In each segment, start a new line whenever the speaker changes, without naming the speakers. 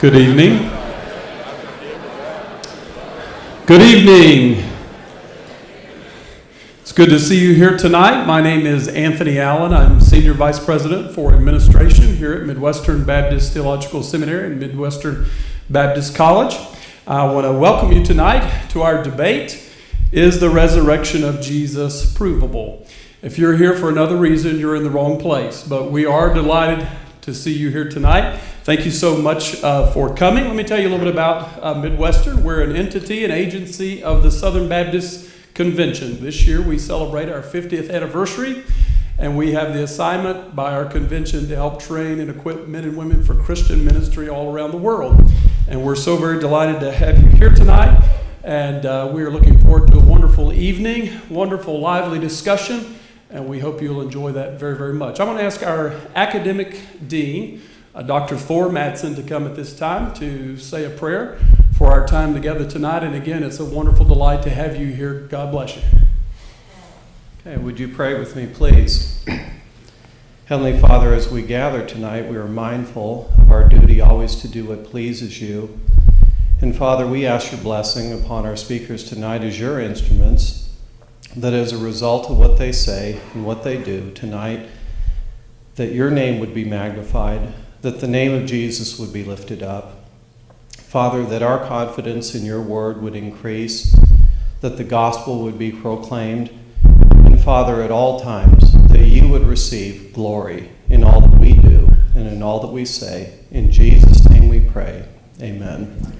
Good evening. Good evening. It's good to see you here tonight. My name is Anthony Allen. I'm Senior Vice President for Administration here at Midwestern Baptist Theological Seminary and Midwestern Baptist College. I want to welcome you tonight to our debate, Is the Resurrection of Jesus Provable? If you're here for another reason, you're in the wrong place, but we are delighted to see you here tonight. Thank you so much for coming. Let me tell you a little bit about Midwestern. We're an entity, an agency of the Southern Baptist Convention. This year we celebrate our 50th anniversary, and we have the assignment by our convention to help train and equip men and women for Christian ministry all around the world. And we're so very delighted to have you here tonight, and we are looking forward to a wonderful evening, wonderful lively discussion, and we hope you'll enjoy that very, very much. I'm going to ask our academic dean, Dr. Thor Madsen, to come at this time to say a prayer for our time together tonight. And again, it's a wonderful delight to have you here. God bless you.
Okay, would you pray with me, please? Heavenly Father, as we gather tonight, we are mindful of our duty always to do what pleases you. And Father, we ask your blessing upon our speakers tonight as your instruments, that as a result of what they say and what they do tonight, that your name would be magnified, that the name of Jesus would be lifted up. Father, that our confidence in your word would increase, that the gospel would be proclaimed, and Father, at all times, that you would receive glory in all that we do and in all that we say. In Jesus' name we pray. Amen.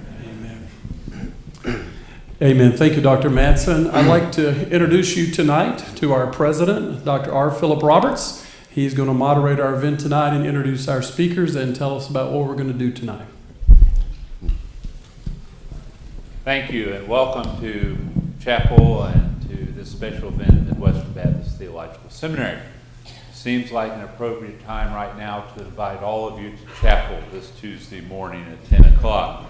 Amen. Thank you, Dr. Madsen. I'd like to introduce you tonight to our president, Dr. R. Philip Roberts. He's going to moderate our event tonight and introduce our speakers and tell us about what we're going to do tonight.
Thank you, and welcome to chapel and to this special event at Midwestern Baptist Theological Seminary. Seems like an appropriate time right now to invite all of you to chapel this Tuesday morning at 10 o'clock.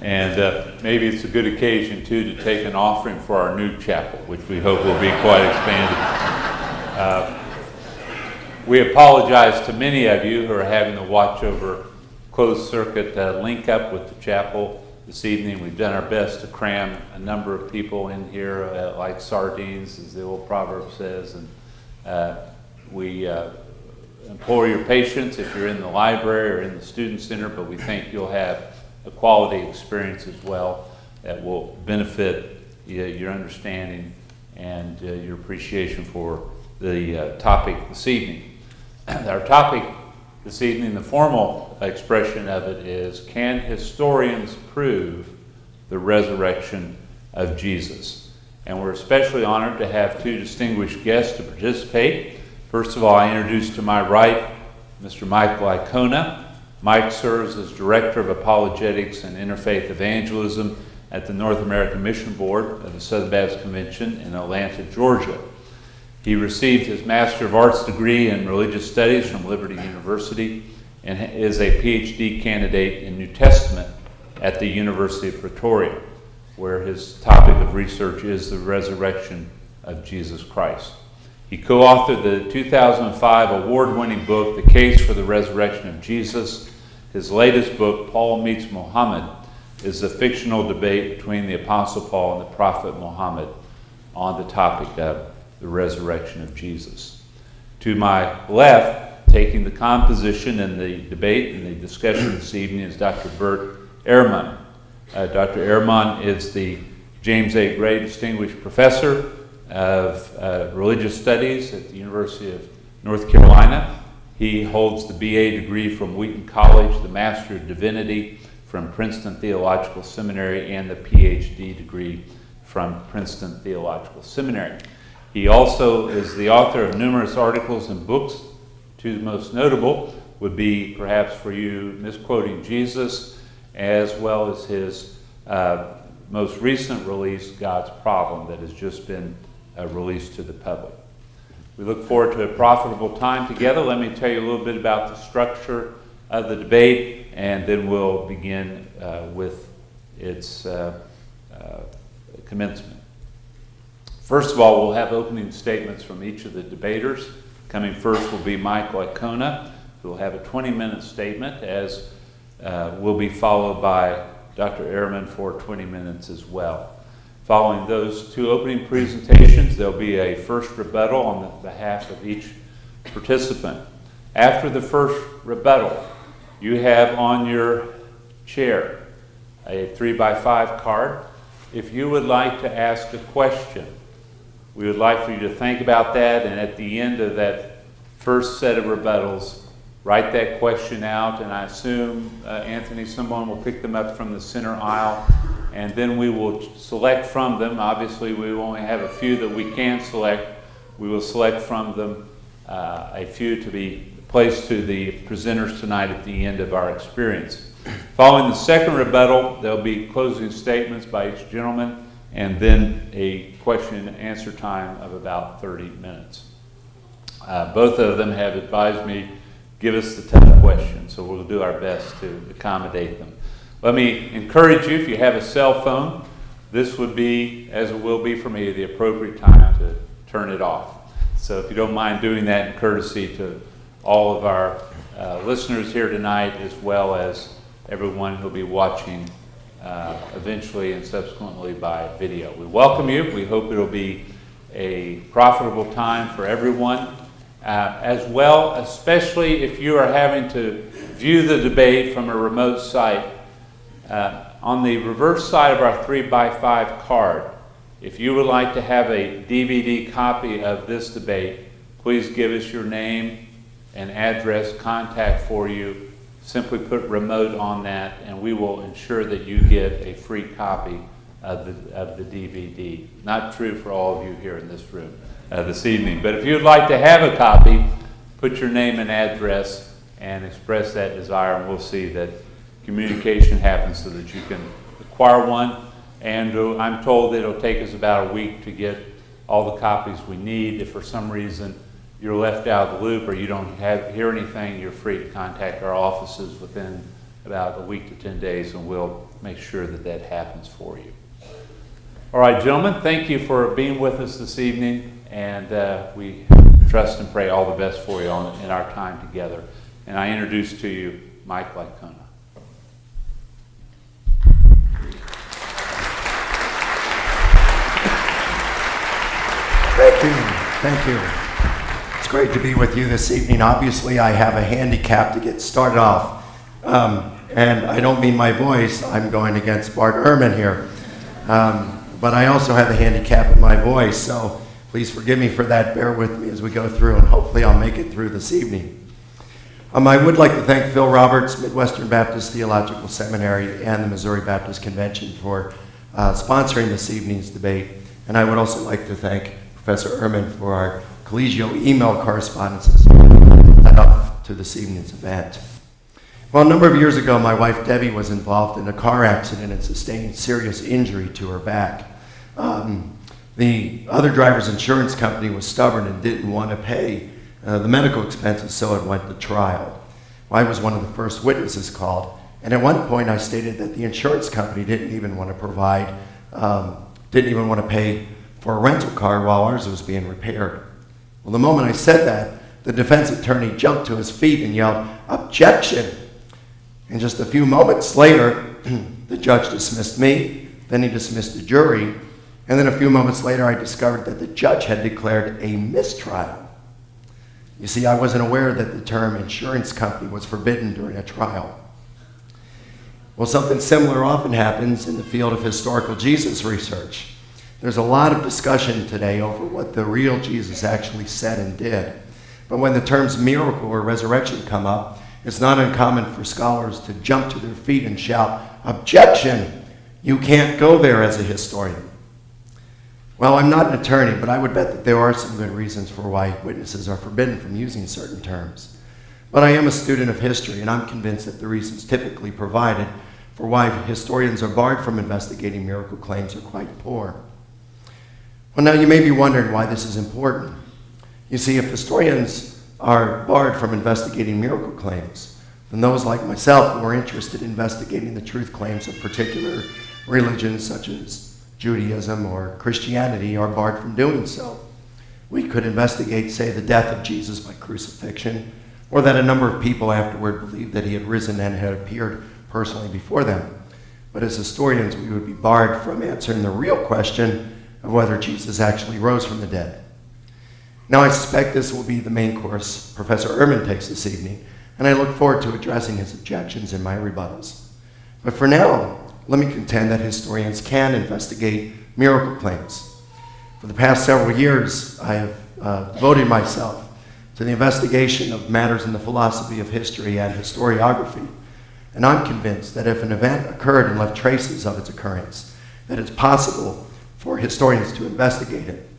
And maybe it's a good occasion, too, to take an offering for our new chapel, which we hope will be quite expanded. We apologize to many of you who are having to watch over closed circuit link up with the chapel this evening. We've done our best to cram a number of people in here like sardines, as the old proverb says. And we implore your patience if you're in the library or in the student center, but we think you'll have a quality experience as well that will benefit your understanding and your appreciation for the topic this evening. Our topic this evening, the formal expression of it is, can historians prove the resurrection of Jesus? And we're especially honored to have two distinguished guests to participate. First of all, I introduce to my right Mr. Michael Icona. Mike serves as Director of Apologetics and Interfaith Evangelism at the North American Mission Board of the Southern Baptist Convention in Atlanta, Georgia. He received his Master of Arts degree in Religious Studies from Liberty University and is a PhD candidate in New Testament at the University of Pretoria, where his topic of research is the resurrection of Jesus Christ. He co-authored the 2005 award-winning book, The Case for the Resurrection of Jesus. His latest book, Paul Meets Muhammad, is a fictional debate between the Apostle Paul and the Prophet Muhammad on the topic of the resurrection of Jesus. To my left, taking the composition and the debate and the discussion this evening, is Dr. Bert Ehrman. Dr. Ehrman is the James A. Gray Distinguished Professor of Religious Studies at the University of North Carolina. He holds the BA degree from Wheaton College, the Master of Divinity from Princeton Theological Seminary, and the PhD degree from Princeton Theological Seminary. He also is the author of numerous articles and books. Two most notable would be, perhaps for you, Misquoting Jesus, as well as his most recent release, God's Problem, that has just been released to the public. We look forward to a profitable time together. Let me tell you a little bit about the structure of the debate, and then we'll begin with its commencement. First of all, we'll have opening statements from each of the debaters. Coming first will be Michael Icona, who will have a 20-minute statement as will be followed by Dr. Ehrman for 20 minutes as well. Following those two opening presentations, there'll be a first rebuttal on behalf of each participant. After the first rebuttal, you have on your chair a 3x5 card. If you would like to ask a question, we would like for you to think about that, and at the end of that first set of rebuttals, write that question out, and I assume, Anthony, someone will pick them up from the center aisle, and then we will select from them. Obviously, we only have a few that we can select. We will select from them a few to be placed to the presenters tonight at the end of our experience. Following the second rebuttal, there'll be closing statements by each gentleman, and then a question and answer time of about 30 minutes. Both of them have advised me, give us the tough questions, so we'll do our best to accommodate them. Let me encourage you, if you have a cell phone, this would be, as it will be for me, the appropriate time to turn it off. So if you don't mind doing that in courtesy to all of our listeners here tonight, as well as everyone who'll be watching eventually and subsequently by video. We welcome you. We hope it'll be a profitable time for everyone. As well, especially if you are having to view the debate from a remote site. On the reverse side of our 3x5 card, if you would like to have a DVD copy of this debate, please give us your name and address, contact for you. Simply put remote on that, and we will ensure that you get a free copy of the DVD. Not true for all of you here in this room this evening, but if you'd like to have a copy, put your name and address and express that desire, and we'll see that communication happens so that you can acquire one. And I'm told that it'll take us about a week to get all the copies we need. If for some reason you're left out of the loop or you don't hear anything, you're free to contact our offices within about a week to 10 days, and we'll make sure that that happens for you. All right, gentlemen, thank you for being with us this evening, and we trust and pray all the best for you in our time together. And I introduce to you Mike Licona.
Thank you. It's great to be with you this evening. Obviously, I have a handicap to get started off. And I don't mean my voice. I'm going against Bart Ehrman here. But I also have a handicap in my voice, so please forgive me for that. Bear with me as we go through, and hopefully I'll make it through this evening. I would like to thank Phil Roberts, Midwestern Baptist Theological Seminary, and the Missouri Baptist Convention for sponsoring this evening's debate. And I would also like to thank Professor Ehrman for our collegial email correspondences that led up to this evening's event. Well, a number of years ago, my wife Debbie was involved in a car accident and sustained serious injury to her back. The other driver's insurance company was stubborn and didn't want to pay the medical expenses, so it went to trial. Well, I was one of the first witnesses called, and at one point I stated that the insurance company didn't even want to pay for a rental car while ours was being repaired. Well, the moment I said that, the defense attorney jumped to his feet and yelled, "Objection!" And just a few moments later, the judge dismissed me, then he dismissed the jury, and then a few moments later I discovered that the judge had declared a mistrial. You see, I wasn't aware that the term insurance company was forbidden during a trial. Well, something similar often happens in the field of historical Jesus research. There's a lot of discussion today over what the real Jesus actually said and did. But when the terms miracle or resurrection come up, it's not uncommon for scholars to jump to their feet and shout, "Objection! You can't go there as a historian." Well, I'm not an attorney, but I would bet that there are some good reasons for why witnesses are forbidden from using certain terms. But I am a student of history, and I'm convinced that the reasons typically provided for why historians are barred from investigating miracle claims are quite poor. Well, now you may be wondering why this is important. You see, if historians are barred from investigating miracle claims, then those like myself who are interested in investigating the truth claims of particular religions such as Judaism or Christianity are barred from doing so. We could investigate, say, the death of Jesus by crucifixion, or that a number of people afterward believed that he had risen and had appeared personally before them. But as historians, we would be barred from answering the real question of whether Jesus actually rose from the dead. Now, I suspect this will be the main course Professor Ehrman takes this evening, and I look forward to addressing his objections in my rebuttals. But for now, let me contend that historians can investigate miracle claims. For the past several years, I have devoted myself to the investigation of matters in the philosophy of history and historiography, and I'm convinced that if an event occurred and left traces of its occurrence, that it's possible for historians to investigate it,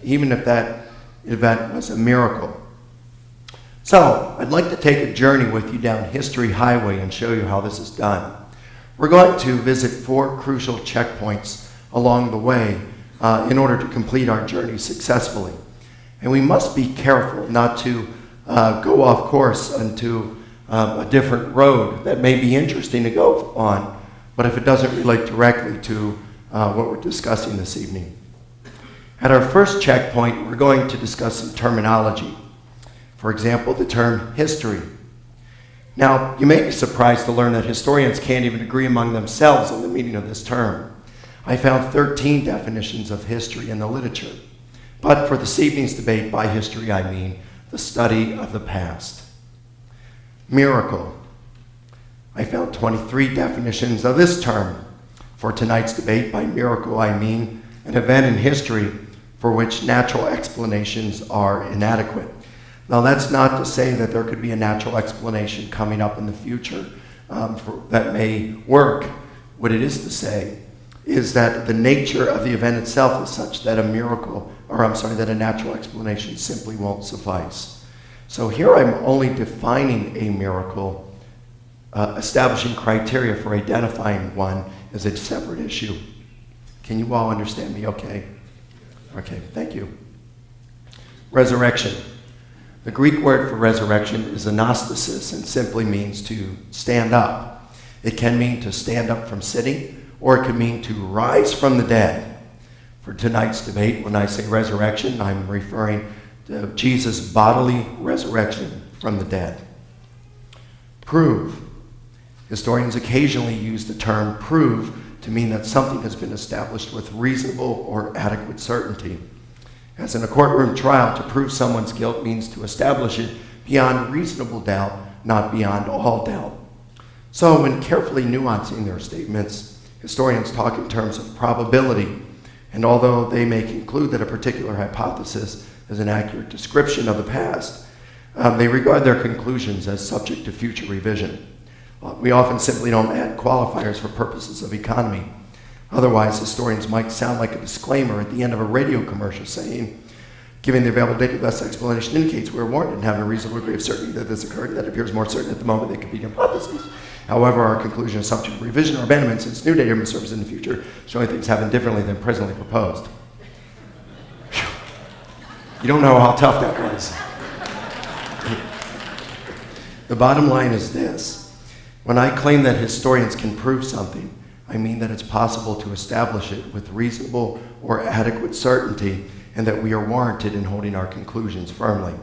even if that event was a miracle. So, I'd like to take a journey with you down History Highway and show you how this is done. We're going to visit 4 crucial checkpoints along the way in order to complete our journey successfully. And we must be careful not to go off course into a different road that may be interesting to go on, but if it doesn't relate directly to what we're discussing this evening. At our first checkpoint, we're going to discuss some terminology. For example, the term history. Now, you may be surprised to learn that historians can't even agree among themselves on the meaning of this term. I found 13 definitions of history in the literature. But for this evening's debate, by history I mean the study of the past. Miracle. I found 23 definitions of this term. For tonight's debate, by miracle I mean an event in history for which natural explanations are inadequate. Now, that's not to say that there could be a natural explanation coming up in the future that may work. What it is to say is that the nature of the event itself is such that that a natural explanation simply won't suffice. So here I'm only defining a miracle, establishing criteria for identifying one as a separate issue. Can you all understand me okay? Okay, thank you. Resurrection. The Greek word for resurrection is anastasis and simply means to stand up. It can mean to stand up from sitting, or it can mean to rise from the dead. For tonight's debate, when I say resurrection, I'm referring to Jesus' bodily resurrection from the dead. Prove. Historians occasionally use the term prove to mean that something has been established with reasonable or adequate certainty. As in a courtroom trial, to prove someone's guilt means to establish it beyond reasonable doubt, not beyond all doubt. So when carefully nuancing their statements, historians talk in terms of probability, and although they may conclude that a particular hypothesis is an accurate description of the past, they regard their conclusions as subject to future revision. We often simply don't add qualifiers for purposes of economy. Otherwise, historians might sound like a disclaimer at the end of a radio commercial saying, giving the available data, the best explanation indicates we are warranted in having a reasonable degree of certainty that this occurred and that appears more certain at the moment than competing hypotheses. However, our conclusion is subject to revision or abandonment since new data may surface in the future, showing things happen differently than presently proposed. You don't know how tough that was. The bottom line is this. When I claim that historians can prove something, I mean that it's possible to establish it with reasonable or adequate certainty and that we are warranted in holding our conclusions firmly.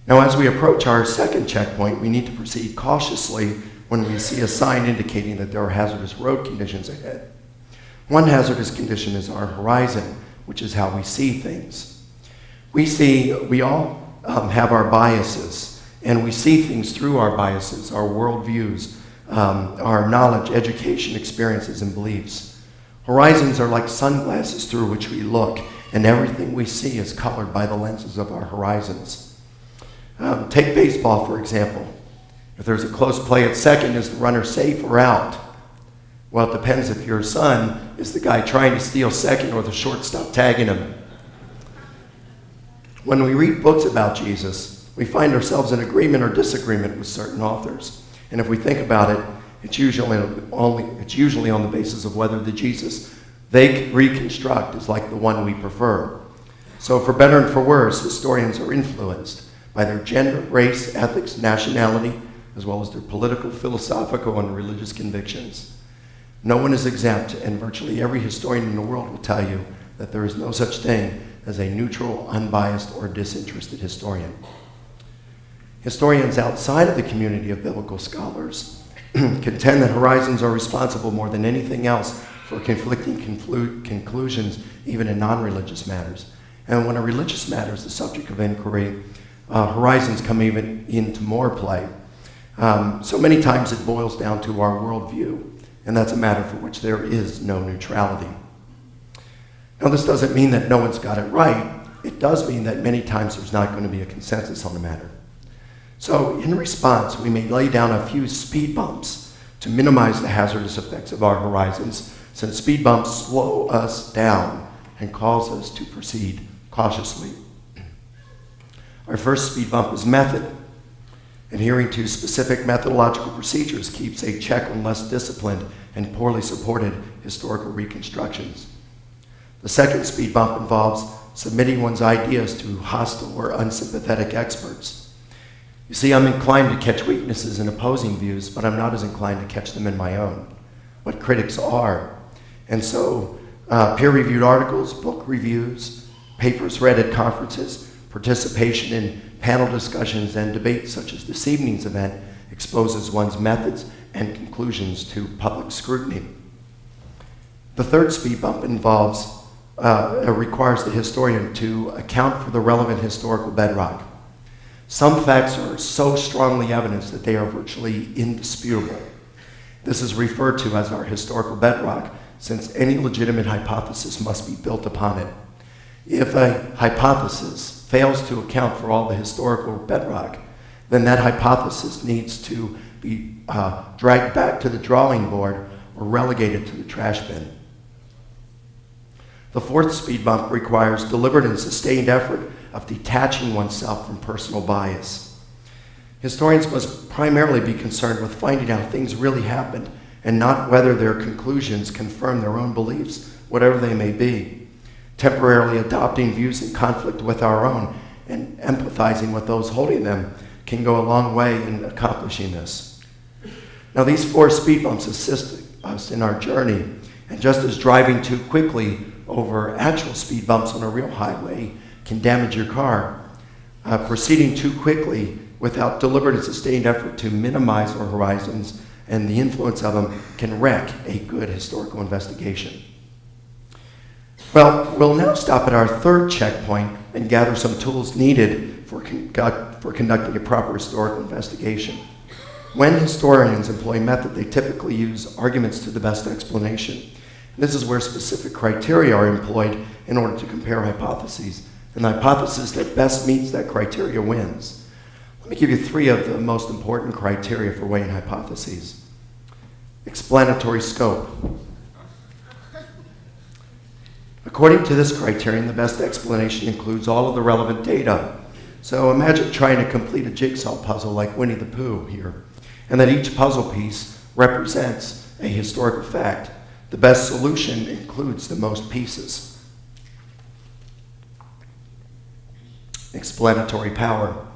Now, as we approach our second checkpoint, we need to proceed cautiously when we see a sign indicating that there are hazardous road conditions ahead. One hazardous condition is our horizon, which is how we see things. We all have our biases, and we see things through our biases, our worldviews, our knowledge, education, experiences, and beliefs. Horizons are like sunglasses through which we look, and everything we see is colored by the lenses of our horizons. Take baseball, for example. If there's a close play at second, is the runner safe or out? Well, it depends if your son is the guy trying to steal second or the shortstop tagging him. When we read books about Jesus, we find ourselves in agreement or disagreement with certain authors. And if we think about it, it's usually on the basis of whether the Jesus they reconstruct is like the one we prefer. So for better and for worse, historians are influenced by their gender, race, ethics, nationality, as well as their political, philosophical, and religious convictions. No one is exempt, and virtually every historian in the world will tell you that there is no such thing as a neutral, unbiased, or disinterested historian. Historians outside of the community of biblical scholars contend that horizons are responsible more than anything else for conflicting conclusions, even in non-religious matters. And when a religious matter is the subject of inquiry, horizons come even into more play. So many times it boils down to our worldview, and that's a matter for which there is no neutrality. Now, this doesn't mean that no one's got it right. It does mean that many times there's not going to be a consensus on a matter. So, in response, we may lay down a few speed bumps to minimize the hazardous effects of our horizons, since speed bumps slow us down and cause us to proceed cautiously. Our first speed bump is method. Adhering to specific methodological procedures keeps a check on less disciplined and poorly supported historical reconstructions. The second speed bump involves submitting one's ideas to hostile or unsympathetic experts. You see, I'm inclined to catch weaknesses in opposing views, but I'm not as inclined to catch them in my own, what critics are. And so, peer-reviewed articles, book reviews, papers read at conferences, participation in panel discussions and debates such as this evening's event exposes one's methods and conclusions to public scrutiny. The third speed bump requires the historian to account for the relevant historical bedrock. Some facts are so strongly evidenced that they are virtually indisputable. This is referred to as our historical bedrock, since any legitimate hypothesis must be built upon it. If a hypothesis fails to account for all the historical bedrock, then that hypothesis needs to be dragged back to the drawing board or relegated to the trash bin. The fourth speed bump requires deliberate and sustained effort of detaching oneself from personal bias. Historians must primarily be concerned with finding out things really happened and not whether their conclusions confirm their own beliefs, whatever they may be. Temporarily adopting views in conflict with our own and empathizing with those holding them can go a long way in accomplishing this. Now, these four speed bumps assist us in our journey, and just as driving too quickly over actual speed bumps on a real highway can damage your car, proceeding too quickly without deliberate and sustained effort to minimize our horizons and the influence of them can wreck a good historical investigation. Well, we'll now stop at our third checkpoint and gather some tools needed for conducting a proper historical investigation. When historians employ method, they typically use arguments to the best explanation. This is where specific criteria are employed in order to compare hypotheses, and the hypothesis that best meets that criteria wins. Let me give you three of the most important criteria for weighing hypotheses. Explanatory scope. According to this criterion, the best explanation includes all of the relevant data. So imagine trying to complete a jigsaw puzzle like Winnie the Pooh here, and that each puzzle piece represents a historical fact. The best solution includes the most pieces. Explanatory power.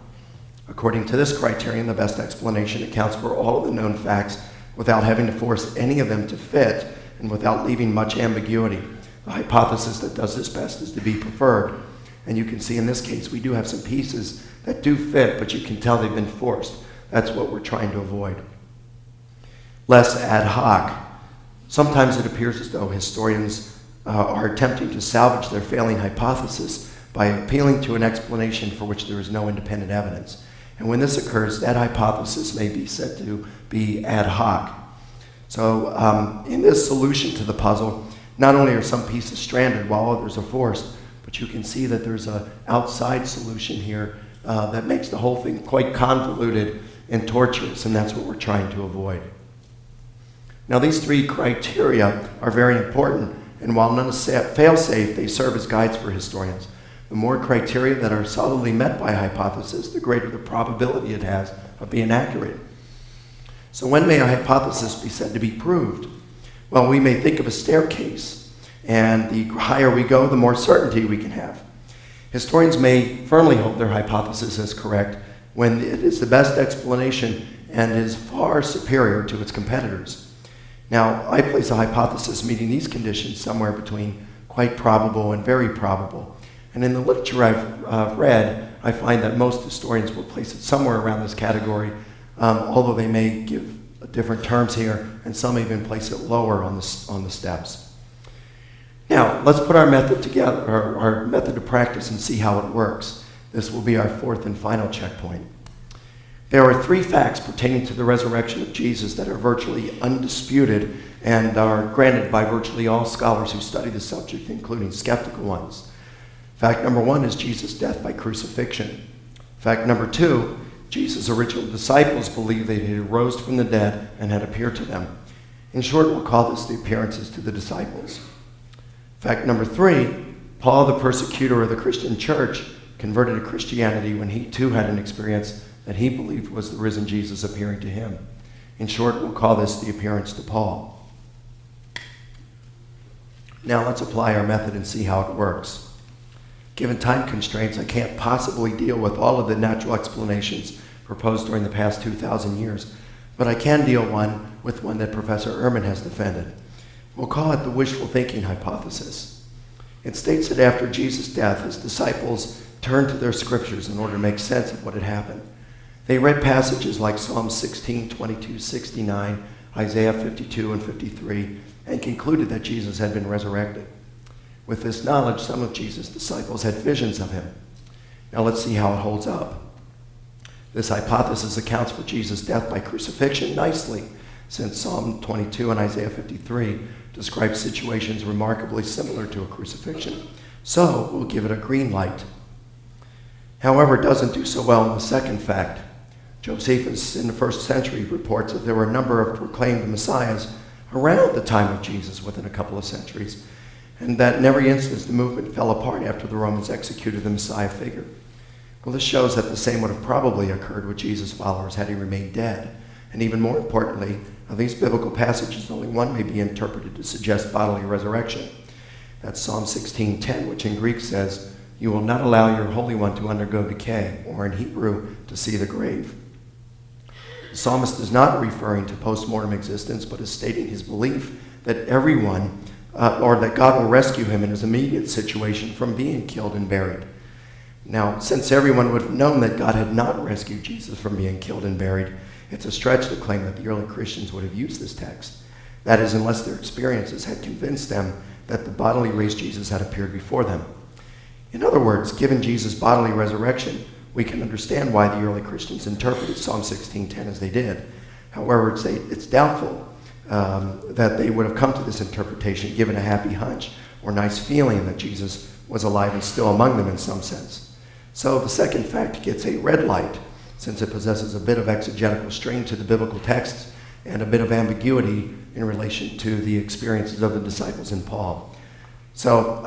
According to this criterion, the best explanation accounts for all of the known facts without having to force any of them to fit and without leaving much ambiguity. The hypothesis that does this best is to be preferred. And you can see in this case, we do have some pieces that do fit, but you can tell they've been forced. That's what we're trying to avoid. Less ad hoc. Sometimes it appears as though historians are attempting to salvage their failing hypothesis by appealing to an explanation for which there is no independent evidence. And when this occurs, that hypothesis may be said to be ad hoc. So in this solution to the puzzle, not only are some pieces stranded while others are forced, but you can see that there's an outside solution here that makes the whole thing quite convoluted and torturous, and that's what we're trying to avoid. Now, these three criteria are very important, and while none is fail-safe, they serve as guides for historians. The more criteria that are solidly met by a hypothesis, the greater the probability it has of being accurate. So when may a hypothesis be said to be proved? Well, we may think of a staircase, and the higher we go, the more certainty we can have. Historians may firmly hold their hypothesis as correct when it is the best explanation and is far superior to its competitors. Now, I place a hypothesis meeting these conditions somewhere between quite probable and very probable. And in the literature I've read, I find that most historians will place it somewhere around this category, although they may give different terms here, and some even place it lower on the steps. Now, let's put our method together, our method to practice, and see how it works. This will be our fourth and final checkpoint. There are 3 facts pertaining to the resurrection of Jesus that are virtually undisputed and are granted by virtually all scholars who study the subject, including skeptical ones. Fact number 1 is Jesus' death by crucifixion. Fact number 2, Jesus' original disciples believed that he rose from the dead and had appeared to them. In short, we'll call this the appearances to the disciples. Fact number 3, Paul, the persecutor of the Christian church, converted to Christianity when he too had an experience that he believed was the risen Jesus appearing to him. In short, we'll call this the appearance to Paul. Now let's apply our method and see how it works. Given time constraints, I can't possibly deal with all of the natural explanations proposed during the past 2,000 years, but I can deal with one that Professor Ehrman has defended. We'll call it the wishful thinking hypothesis. It states that after Jesus' death, his disciples turned to their scriptures in order to make sense of what had happened. They read passages like Psalm 16, 22, 69, Isaiah 52 and 53, and concluded that Jesus had been resurrected. With this knowledge, some of Jesus' disciples had visions of him. Now let's see how it holds up. This hypothesis accounts for Jesus' death by crucifixion nicely, since Psalm 22 and Isaiah 53 describe situations remarkably similar to a crucifixion. So we'll give it a green light. However, it doesn't do so well in the second fact. Josephus in the 1st century reports that there were a number of proclaimed messiahs around the time of Jesus within a couple of centuries, and that in every instance the movement fell apart after the Romans executed the Messiah figure. Well, this shows that the same would have probably occurred with Jesus' followers had he remained dead. And even more importantly, of these biblical passages, only one may be interpreted to suggest bodily resurrection. That's Psalm 16:10, which in Greek says, "You will not allow your Holy One to undergo decay," or in Hebrew, to see the grave. The psalmist is not referring to post-mortem existence, but is stating his belief that everyone, or that God will rescue him in his immediate situation from being killed and buried. Now, since everyone would have known that God had not rescued Jesus from being killed and buried, it's a stretch to claim that the early Christians would have used this text. That is, unless their experiences had convinced them that the bodily raised Jesus had appeared before them. In other words, given Jesus' bodily resurrection, we can understand why the early Christians interpreted Psalm 16:10 as they did. However, it's doubtful that they would have come to this interpretation given a happy hunch or nice feeling that Jesus was alive and still among them in some sense. So the second fact gets a red light, since it possesses a bit of exegetical string to the biblical texts and a bit of ambiguity in relation to the experiences of the disciples and Paul. So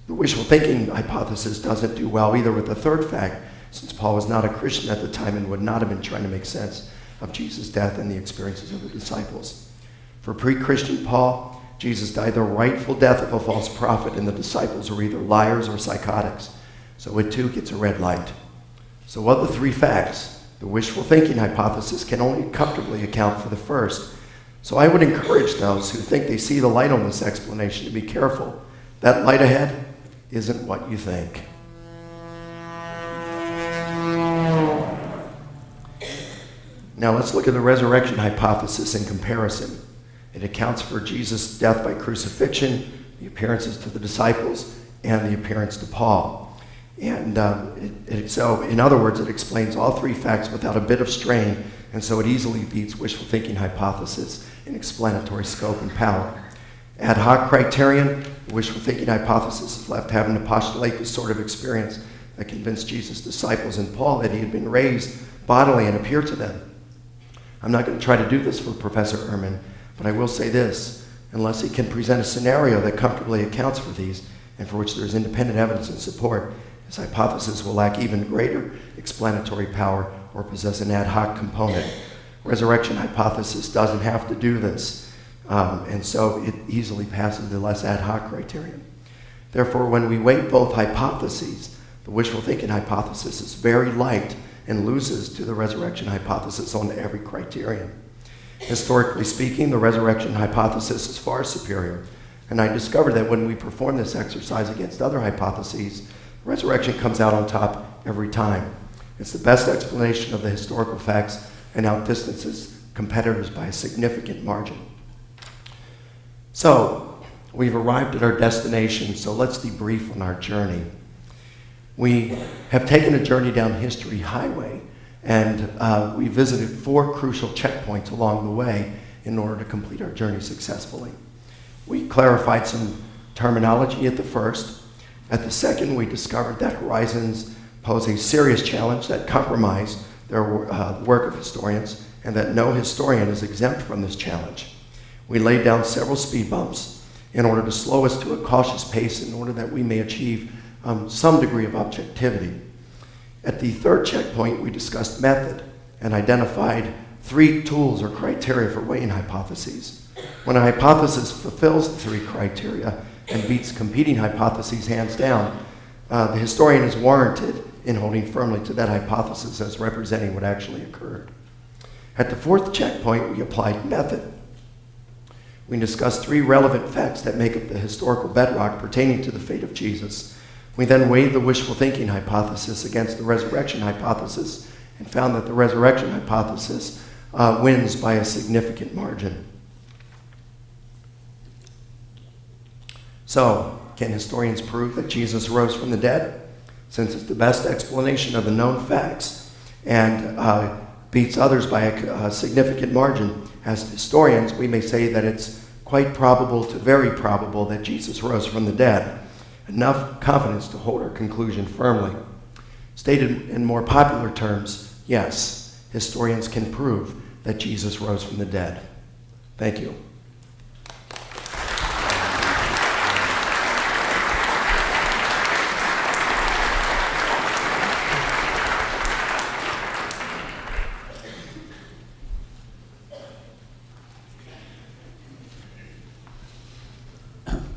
the wishful thinking hypothesis doesn't do well either with the third fact, since Paul was not a Christian at the time and would not have been trying to make sense of Jesus' death and the experiences of the disciples. For pre-Christian Paul, Jesus died the rightful death of a false prophet, and the disciples were either liars or psychotics. So it too gets a red light. So of the 3 facts, the wishful thinking hypothesis can only comfortably account for the first. So I would encourage those who think they see the light on this explanation to be careful. That light ahead isn't what you think. Now let's look at the resurrection hypothesis in comparison. It accounts for Jesus' death by crucifixion, the appearances to the disciples, and the appearance to Paul. And so, in other words, it explains all 3 facts without a bit of strain, and so it easily beats wishful thinking hypothesis in explanatory scope and power. Ad hoc criterion, the wishful thinking hypothesis is left having to postulate the sort of experience that convinced Jesus' disciples and Paul that he had been raised bodily and appeared to them. I'm not going to try to do this for Professor Ehrman, but I will say this: unless he can present a scenario that comfortably accounts for these and for which there is independent evidence and support, his hypothesis will lack even greater explanatory power or possess an ad hoc component. Resurrection hypothesis doesn't have to do this, and so it easily passes the less ad hoc criterion. Therefore, when we weight both hypotheses, the wishful thinking hypothesis is very light and loses to the resurrection hypothesis on every criterion. Historically speaking, the resurrection hypothesis is far superior, and I discovered that when we perform this exercise against other hypotheses, resurrection comes out on top every time. It's the best explanation of the historical facts and outdistances competitors by a significant margin. So, we've arrived at our destination, so let's debrief on our journey. We have taken a journey down History Highway, and we visited 4 crucial checkpoints along the way in order to complete our journey successfully. We clarified some terminology at the first. At the second, we discovered that horizons pose a serious challenge that compromise their work of historians, and that no historian is exempt from this challenge. We laid down several speed bumps in order to slow us to a cautious pace in order that we may achieve some degree of objectivity. At the third checkpoint, we discussed method and identified 3 tools or criteria for weighing hypotheses. When a hypothesis fulfills the 3 criteria and beats competing hypotheses hands down, the historian is warranted in holding firmly to that hypothesis as representing what actually occurred. At the 4th checkpoint, we applied method. We discussed 3 relevant facts that make up the historical bedrock pertaining to the fate of Jesus. We then weighed the wishful thinking hypothesis against the resurrection hypothesis and found that the resurrection hypothesis wins by a significant margin. So, can historians prove that Jesus rose from the dead? Since it's the best explanation of the known facts and beats others by a significant margin, as historians, we may say that it's quite probable to very probable that Jesus rose from the dead. Enough confidence to hold our conclusion firmly. Stated in more popular terms, yes, historians can prove that Jesus rose from the dead. Thank you.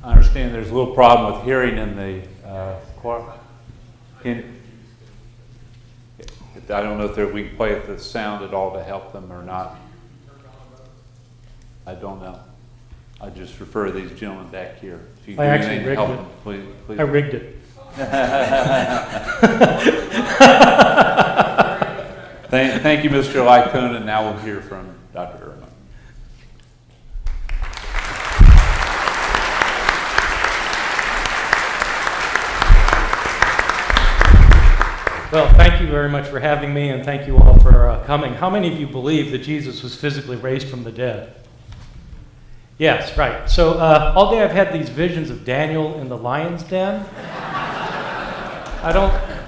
I understand there's a little problem with hearing in the choir. I don't know if we can play at the sound at all to help them or not. I don't know. I just refer these gentlemen back here. If you can do anything to help them, please.
I rigged it.
Thank you, Mr. Lycone, and now we'll hear from Dr. Irma.
Well, thank you very much for having me, and thank you all for coming. How many of you believe that Jesus was physically raised from the dead? Yes, right. So all day I've had these visions of Daniel in the lion's den. I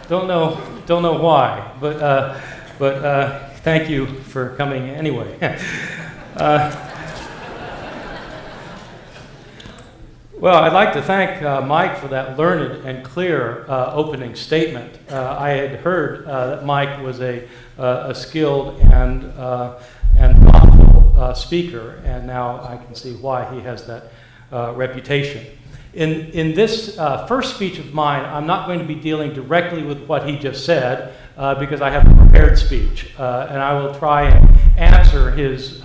don't know why, but thank you for coming anyway. Well, I'd like to thank Mike for that learned and clear opening statement. I had heard that Mike was a skilled and thoughtful speaker, and now I can see why he has that reputation. In this first speech of mine, I'm not going to be dealing directly with what he just said because I have a prepared speech, and I will try and answer his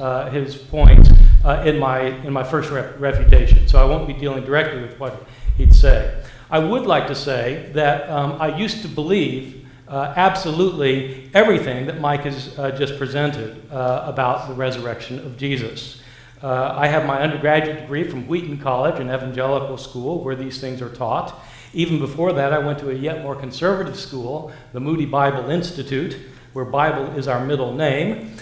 points in my first refutation. So I won't be dealing directly with what he'd say. I would like to say that I used to believe absolutely everything that Mike has just presented about the resurrection of Jesus. I have my undergraduate degree from Wheaton College, an evangelical school where these things are taught. Even before that, I went to a yet more conservative school, the Moody Bible Institute, where Bible is our middle name.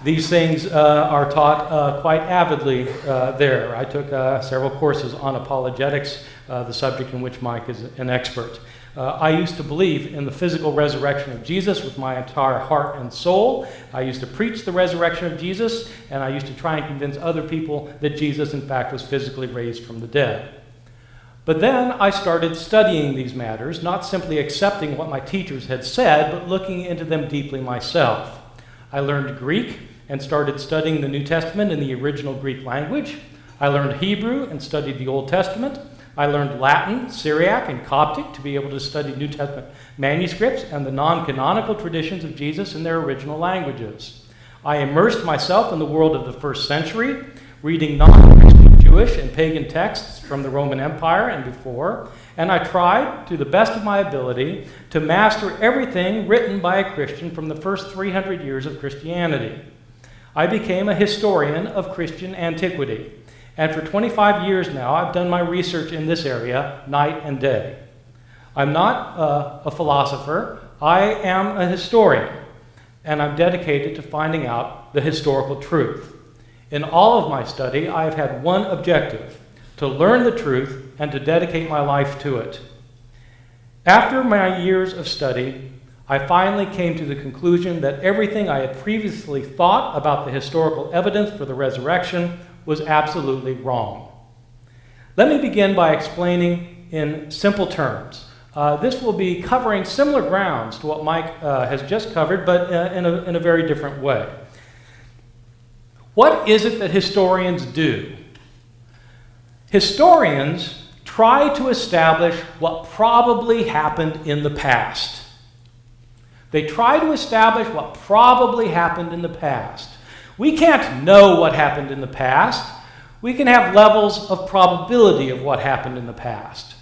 These things are taught quite avidly there. I took several courses on apologetics, the subject in which Mike is an expert. I used to believe in the physical resurrection of Jesus with my entire heart and soul. I used to preach the resurrection of Jesus, and I used to try and convince other people that Jesus, in fact, was physically raised from the dead. But then I started studying these matters, not simply accepting what my teachers had said, but looking into them deeply myself. I learned Greek and started studying the New Testament in the original Greek language. I learned Hebrew and studied the Old Testament. I learned Latin, Syriac, and Coptic to be able to study New Testament manuscripts and the non-canonical traditions of Jesus in their original languages. I immersed myself in the world of the first century, reading non-Christian Jewish Jewish and pagan texts from the Roman Empire and before, and I tried, to the best of my ability, to master everything written by a Christian from the first 300 years of Christianity. I became a historian of Christian antiquity, and for 25 years now, I've done my research in this area night and day. I'm not a philosopher. I am a historian, and I'm dedicated to finding out the historical truth. In all of my study, I have had one objective: to learn the truth and to dedicate my life to it. After my years of study, I finally came to the conclusion that everything I had previously thought about the historical evidence for the resurrection was absolutely wrong. Let me begin by explaining in simple terms. This will be covering similar grounds to what Mike has just covered, but in a very different way. What is it that historians do? Historians try to establish what probably happened in the past. They try to establish what probably happened in the past. We can't know what happened in the past. We can have levels of probability of what happened in the past.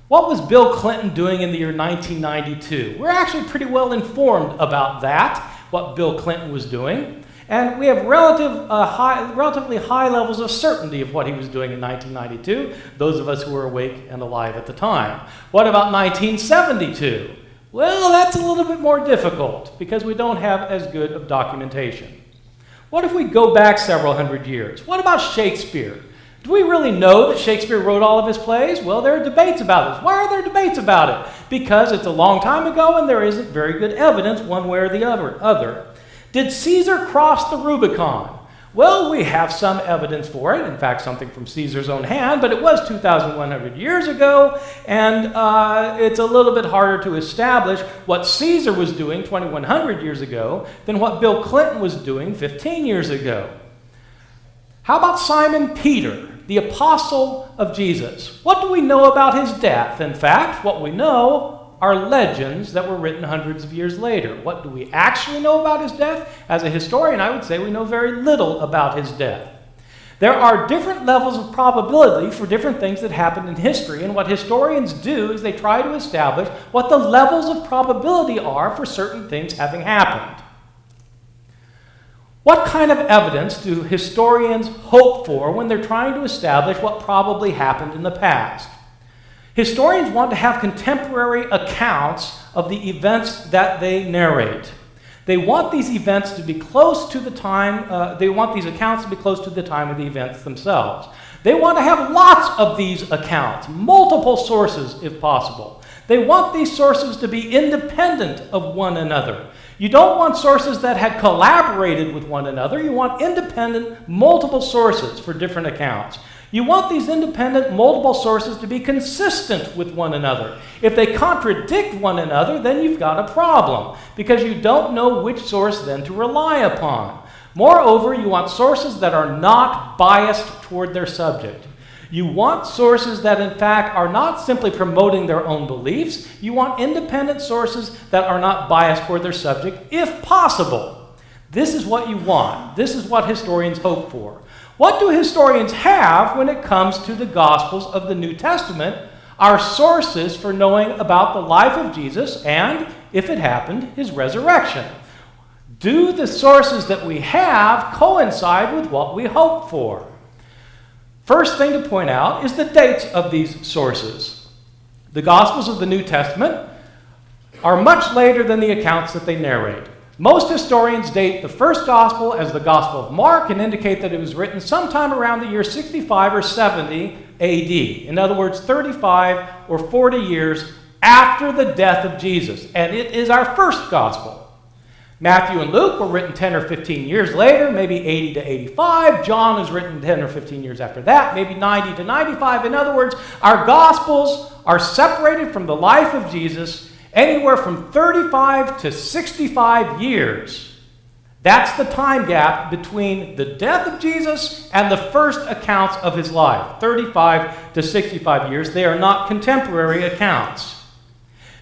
What was Bill Clinton doing in the year 1992? We're actually pretty well informed about that, what Bill Clinton was doing. And we have relatively high levels of certainty of what he was doing in 1992, those of us who were awake and alive at the time. What about 1972? Well, that's a little bit more difficult because we don't have as good of documentation. What if we go back several hundred years? What about Shakespeare? Do we really know that Shakespeare wrote all of his plays? Well, there are debates about this. Why are there debates about it? Because it's a long time ago and there isn't very good evidence one way or the other. Did Caesar cross the Rubicon? Well, we have some evidence for it. In fact, something from Caesar's own hand, but it was 2,100 years ago, and it's a little bit harder to establish what Caesar was doing 2,100 years ago than what Bill Clinton was doing 15 years ago. How about Simon Peter, the apostle of Jesus? What do we know about his death? In fact, what we know are legends that were written hundreds of years later. What do we actually know about his death? As a historian, I would say we know very little about his death. There are different levels of probability for different things that happened in history, and what historians do is they try to establish what the levels of probability are for certain things having happened. What kind of evidence do historians hope for when they're trying to establish what probably happened in the past? Historians want to have contemporary accounts of the events that they narrate. They want these events to be close to the time, they want these accounts to be close to the time of the events themselves. They want to have lots of these accounts, multiple sources if possible. They want these sources to be independent of one another. You don't want sources that had collaborated with one another. You want independent, multiple sources for different accounts. You want these independent, multiple sources to be consistent with one another. If they contradict one another, then you've got a problem, because you don't know which source then to rely upon. Moreover, you want sources that are not biased toward their subject. You want sources that, in fact, are not simply promoting their own beliefs. You want independent sources that are not biased toward their subject, if possible. This is what you want. This is what historians hope for. What do historians have when it comes to the Gospels of the New Testament? Our sources for knowing about the life of Jesus and, if it happened, his resurrection. Do the sources that we have coincide with what we hope for? First thing to point out is the dates of these sources. The Gospels of the New Testament are much later than the accounts that they narrate. Most historians date the first gospel as the Gospel of Mark and indicate that it was written sometime around the year 65 or 70 AD. In other words, 35 or 40 years after the death of Jesus. And it is our first gospel. Matthew and Luke were written 10 or 15 years later, maybe 80 to 85. John is written 10 or 15 years after that, maybe 90 to 95. In other words, our gospels are separated from the life of Jesus anywhere from 35 to 65 years. That's the time gap between the death of Jesus and the first accounts of his life. 35 to 65 years. They are not contemporary accounts.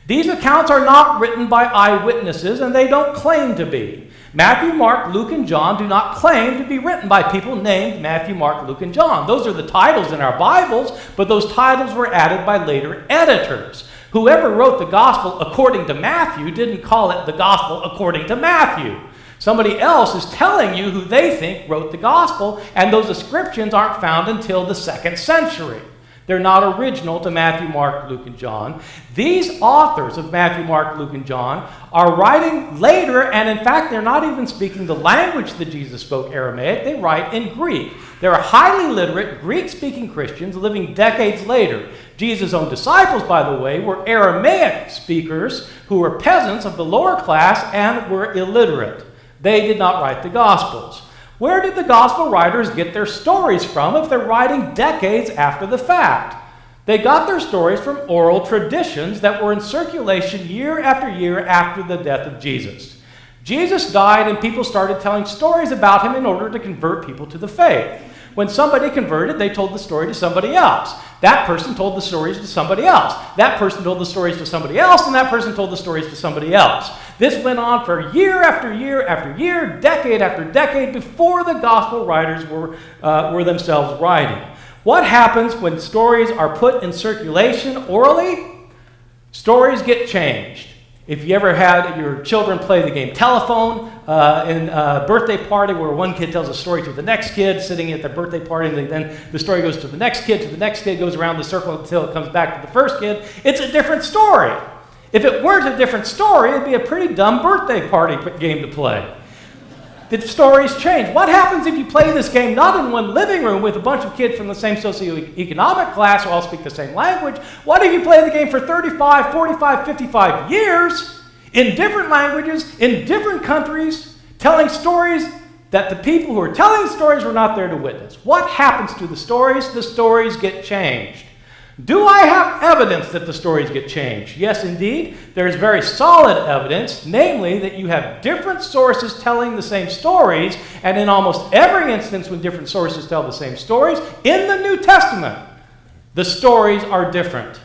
These accounts are not written by eyewitnesses, and they don't claim to be. Matthew, Mark, Luke, and John do not claim to be written by people named Matthew, Mark, Luke, and John. Those are the titles in our Bibles, but those titles were added by later editors. Whoever wrote the gospel according to Matthew didn't call it the gospel according to Matthew. Somebody else is telling you who they think wrote the gospel, and those inscriptions aren't found until the 2nd century. They're not original to Matthew, Mark, Luke, and John. These authors of Matthew, Mark, Luke, and John are writing later, and in fact, they're not even speaking the language that Jesus spoke, Aramaic. They write in Greek. They're highly literate, Greek-speaking Christians living decades later. Jesus' own disciples, by the way, were Aramaic speakers who were peasants of the lower class and were illiterate. They did not write the Gospels. Where did the Gospel writers get their stories from if they're writing decades after the fact? They got their stories from oral traditions that were in circulation year after the death of Jesus. Jesus died and people started telling stories about him in order to convert people to the faith. When somebody converted, they told the story to somebody else. That person told the stories to somebody else. That person told the stories to somebody else, and that person told the stories to somebody else. This went on for year after year after year, decade after decade, before the gospel writers were themselves writing. What happens when stories are put in circulation orally? Stories get changed. If you ever had your children play the game telephone in a birthday party where one kid tells a story to the next kid sitting at the birthday party, and then the story goes to the next kid, goes around the circle until it comes back to the first kid, it's a different story. If it weren't a different story, it'd be a pretty dumb birthday party game to play. The stories change. What happens if you play this game not in one living room with a bunch of kids from the same socioeconomic class who all speak the same language? What if you play the game for 35, 45, 55 years in different languages, in different countries, telling stories that the people who are telling stories were not there to witness? What happens to the stories? The stories get changed. Do I have evidence that the stories get changed? Yes, indeed. There is very solid evidence, namely that you have different sources telling the same stories, and in almost every instance when different sources tell the same stories, in the New Testament, the stories are different.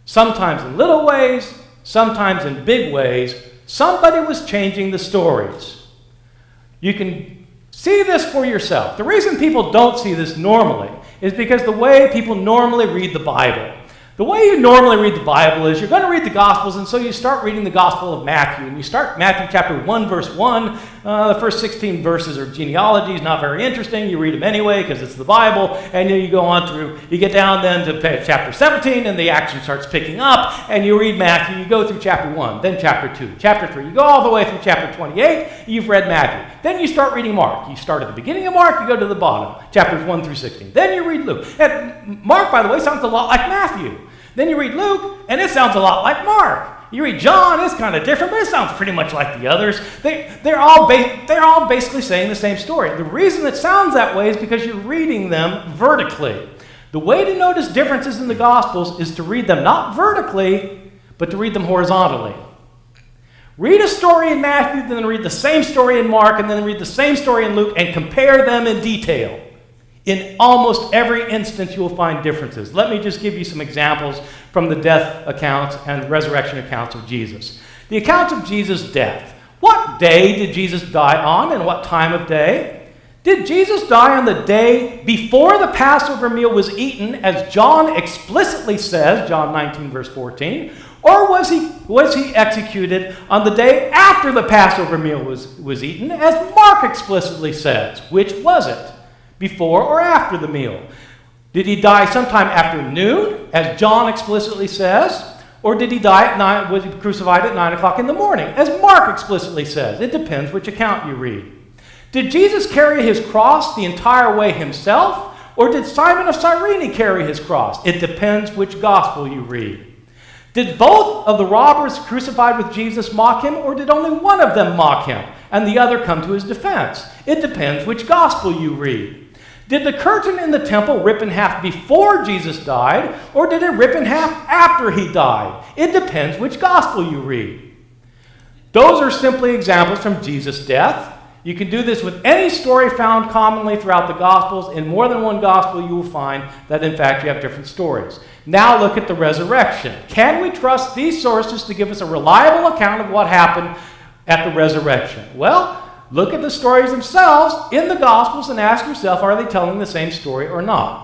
Sometimes in little ways, sometimes in big ways. Somebody was changing the stories. You can see this for yourself. The reason people don't see this normally is because the way people normally read the Bible. The way you normally read the Bible is you're going to read the Gospels, and so you start reading the Gospel of Matthew. And you start Matthew chapter 1, verse 1. The first 16 verses are genealogies, not very interesting. You read them anyway because it's the Bible. And then you go on through, you get down then to chapter 17, and the action starts picking up. And you read Matthew. You go through chapter 1, then chapter 2, chapter 3. You go all the way through chapter 28. You've read Matthew. Then you start reading Mark. You start at the beginning of Mark. You go to the bottom, chapters 1 through 16. Then you read Luke. And Mark, by the way, sounds a lot like Matthew. Then you read Luke, and it sounds a lot like Mark. You read John, it's kind of different, but it sounds pretty much like the others. They're all basically saying the same story. The reason it sounds that way is because you're reading them vertically. The way to notice differences in the Gospels is to read them not vertically, but to read them horizontally. Read a story in Matthew, then read the same story in Mark, and then read the same story in Luke, and compare them in detail. In almost every instance, you will find differences. Let me just give you some examples from the death accounts and resurrection accounts of Jesus. The accounts of Jesus' death. What day did Jesus die on, and what time of day? Did Jesus die on the day before the Passover meal was eaten, as John explicitly says, John 19, verse 14, or was he executed on the day after the Passover meal was eaten, as Mark explicitly says? Which was it? Before or after the meal? Did he die sometime after noon, as John explicitly says? Or did he die at 9, was he crucified at 9 o'clock in the morning, as Mark explicitly says? It depends which account you read. Did Jesus carry his cross the entire way himself, or did Simon of Cyrene carry his cross? It depends which gospel you read. Did both of the robbers crucified with Jesus mock him, or did only one of them mock him, and the other come to his defense? It depends which gospel you read. Did the curtain in the temple rip in half before Jesus died, or did it rip in half after he died? It depends which gospel you read. Those are simply examples from Jesus' death. You can do this with any story found commonly throughout the Gospels. In more than one Gospel, you will find that, in fact, you have different stories. Now look at the resurrection. Can we trust these sources to give us a reliable account of what happened at the resurrection? Well, look at the stories themselves in the Gospels and ask yourself, are they telling the same story or not?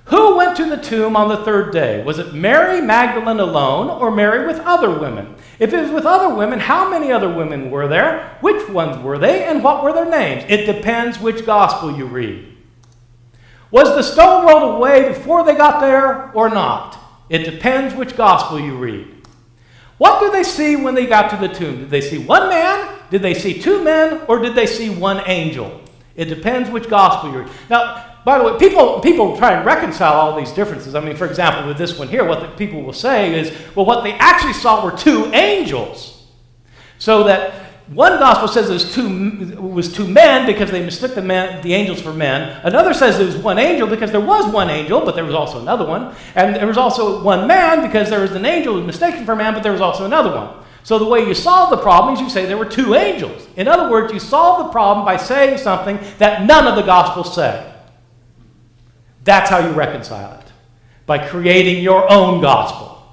Who went to the tomb on the third day? Was it Mary Magdalene alone or Mary with other women? If it was with other women, how many other women were there? Which ones were they and what were their names? It depends which gospel you read. Was the stone rolled away before they got there or not? It depends which gospel you read. What did they see when they got to the tomb? Did they see one man? Did they see two men? Or did they see one angel? It depends which gospel you read. Now, by the way, people try and reconcile all these differences. I mean, for example, with this one here, what the people will say is, well, what they actually saw were two angels. So that one gospel says it was two men because they mistook the angels for men. Another says it was one angel because there was one angel, but there was also another one. And there was also one man because there was an angel who was mistaken for man, but there was also another one. So the way you solve the problem is you say there were two angels. In other words, you solve the problem by saying something that none of the Gospels say. That's how you reconcile it, by creating your own gospel.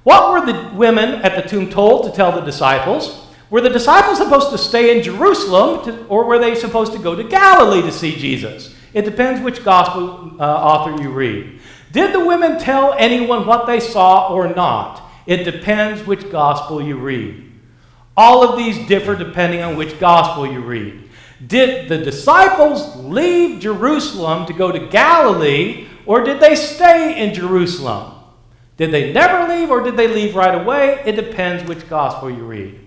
What were the women at the tomb told to tell the disciples? Were the disciples supposed to stay in Jerusalem, or were they supposed to go to Galilee to see Jesus? It depends which gospel author you read. Did the women tell anyone what they saw or not? It depends which gospel you read. All of these differ depending on which gospel you read. Did the disciples leave Jerusalem to go to Galilee, or did they stay in Jerusalem? Did they never leave, or did they leave right away? It depends which gospel you read.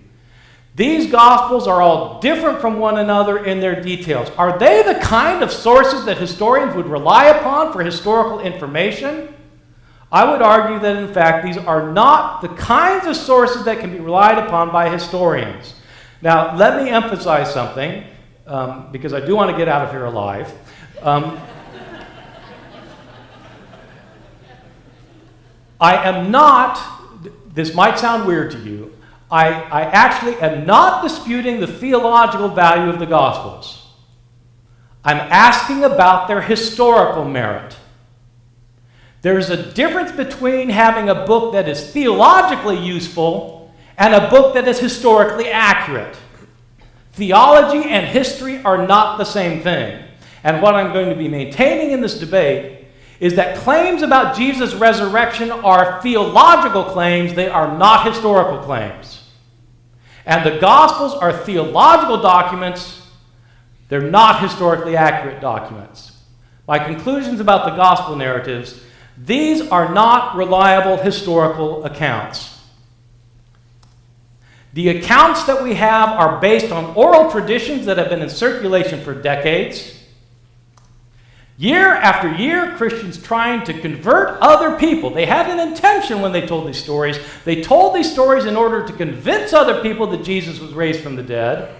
These gospels are all different from one another in their details. Are they the kind of sources that historians would rely upon for historical information? I would argue that, in fact, these are not the kinds of sources that can be relied upon by historians. Now, let me emphasize something. Because I do want to get out of here alive. I am not, this might sound weird to you, I actually am not disputing the theological value of the Gospels. I'm asking about their historical merit. There's a difference between having a book that is theologically useful and a book that is historically accurate. Theology and history are not the same thing. And what I'm going to be maintaining in this debate is that claims about Jesus' resurrection are theological claims, they are not historical claims. And the Gospels are theological documents, they're not historically accurate documents. My conclusions about the Gospel narratives, these are not reliable historical accounts. The accounts that we have are based on oral traditions that have been in circulation for decades. Year after year, Christians trying to convert other people. They had an intention when they told these stories. They told these stories in order to convince other people that Jesus was raised from the dead.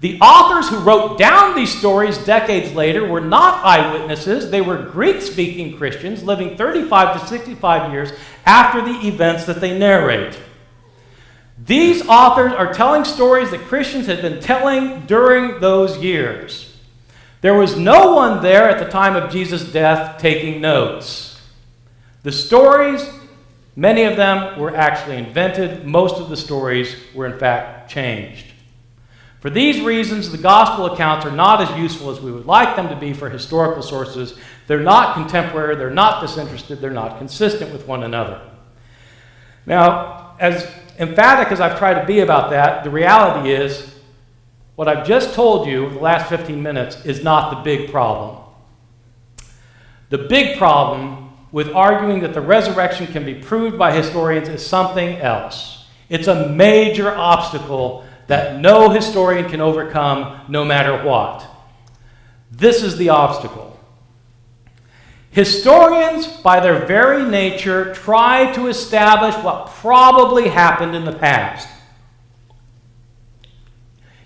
The authors who wrote down these stories decades later were not eyewitnesses. They were Greek-speaking Christians living 35 to 65 years after the events that they narrate. These authors are telling stories that Christians had been telling during those years. There was no one there at the time of Jesus' death taking notes. The stories, many of them were actually invented. Most of the stories were in fact changed. For these reasons, the gospel accounts are not as useful as we would like them to be for historical sources. They're not contemporary, they're not disinterested, they're not consistent with one another. Now, as emphatic as I've tried to be about that, the reality is what I've just told you in the last 15 minutes is not the big problem. The big problem with arguing that the resurrection can be proved by historians is something else. It's a major obstacle that no historian can overcome no matter what. This is the obstacle. Historians, by their very nature, try to establish what probably happened in the past.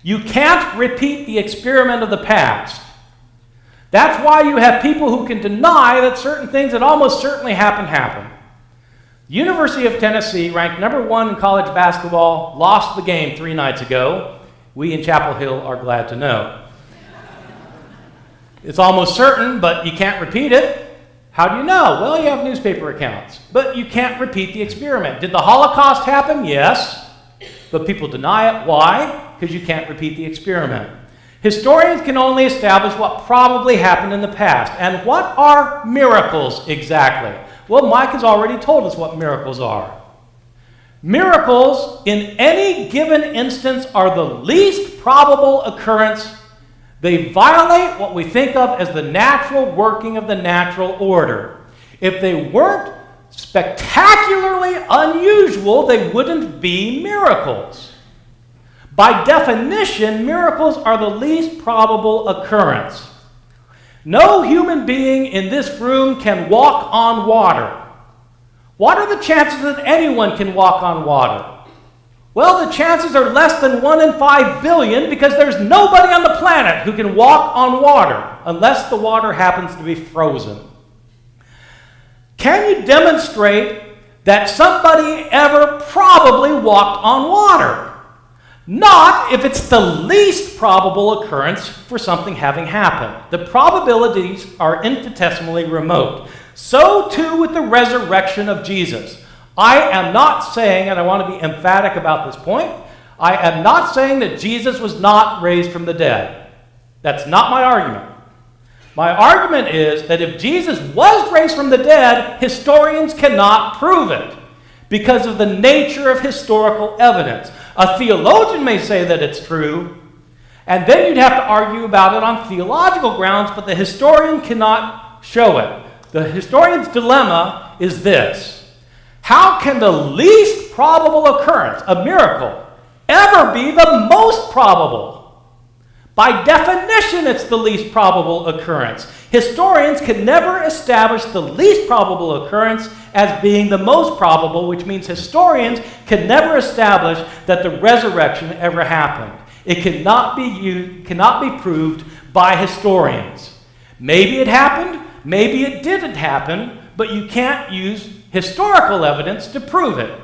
You can't repeat the experiment of the past. That's why you have people who can deny that certain things that almost certainly happened. The University of Tennessee, ranked number 1 in college basketball, lost the game 3 nights ago, We in Chapel Hill are glad to know. It's almost certain, but you can't repeat it. How do you know? Well, you have newspaper accounts, but you can't repeat the experiment. Did the Holocaust happen? Yes, but people deny it. Why? Because you can't repeat the experiment. Historians can only establish what probably happened in the past. And what are miracles exactly? Well, Mike has already told us what miracles are. Miracles, in any given instance, are the least probable occurrence. They violate what we think of as the natural working of the natural order. If they weren't spectacularly unusual, they wouldn't be miracles. By definition, miracles are the least probable occurrence. No human being in this room can walk on water. What are the chances that anyone can walk on water? Well, the chances are less than 1 in 5 billion because there's nobody on the planet who can walk on water unless the water happens to be frozen. Can you demonstrate that somebody ever probably walked on water? Not if it's the least probable occurrence for something having happened. The probabilities are infinitesimally remote. So too with the resurrection of Jesus. I am not saying, and I want to be emphatic about this point, I am not saying that Jesus was not raised from the dead. That's not my argument. My argument is that if Jesus was raised from the dead, historians cannot prove it because of the nature of historical evidence. A theologian may say that it's true, and then you'd have to argue about it on theological grounds, but the historian cannot show it. The historian's dilemma is this: how can the least probable occurrence, a miracle, ever be the most probable? By definition, it's the least probable occurrence. Historians can never establish the least probable occurrence as being the most probable, which means historians can never establish that the resurrection ever happened. It cannot be proved by historians. Maybe it happened, maybe it didn't happen, but you can't use historical evidence to prove it.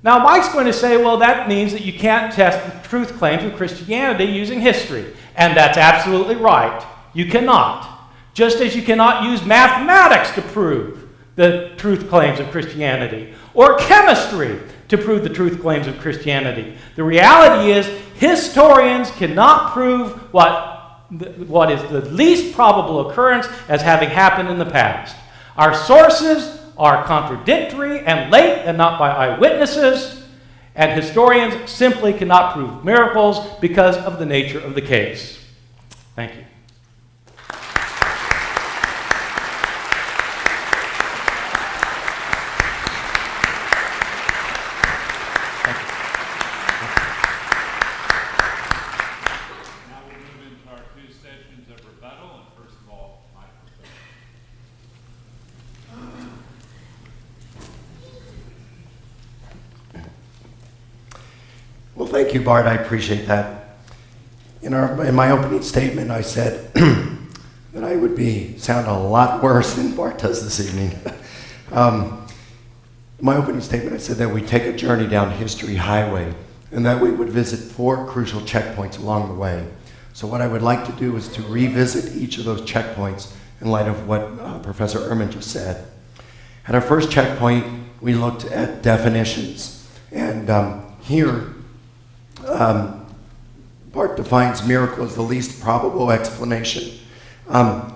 Now, Mike's going to say, well, that means that you can't test the truth claims of Christianity using history. And that's absolutely right. You cannot. Just as you cannot use mathematics to prove the truth claims of Christianity, or chemistry to prove the truth claims of Christianity. The reality is, historians cannot prove what is the least probable occurrence as having happened in the past. Our sources are contradictory and late and not by eyewitnesses, and historians simply cannot prove miracles because of the nature of the case. Thank you.
Now we'll move into our 2 sessions of rebuttal, and first of all, Michael.
Well, thank you, Bart. I appreciate that. In my opening statement, I said that I would sound a lot worse than Bart does this evening. In my opening statement, I said that we take a journey down History Highway and that we would visit 4 crucial checkpoints along the way. So what I would like to do is to revisit each of those checkpoints in light of what Professor Ehrman just said. At our first checkpoint, we looked at definitions. And here, Bart defines miracle as the least probable explanation. I'm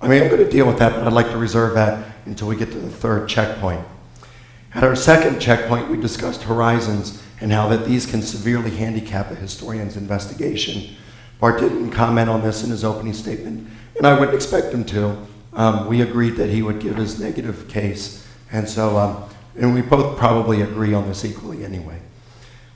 going to deal with that, but I'd like to reserve that until we get to the 3rd checkpoint. At our 2nd checkpoint, we discussed horizons and how that these can severely handicap a historian's investigation. Bart didn't comment on this in his opening statement, and I wouldn't expect him to. We agreed that he would give his negative case, and so, and we both probably agree on this equally anyway.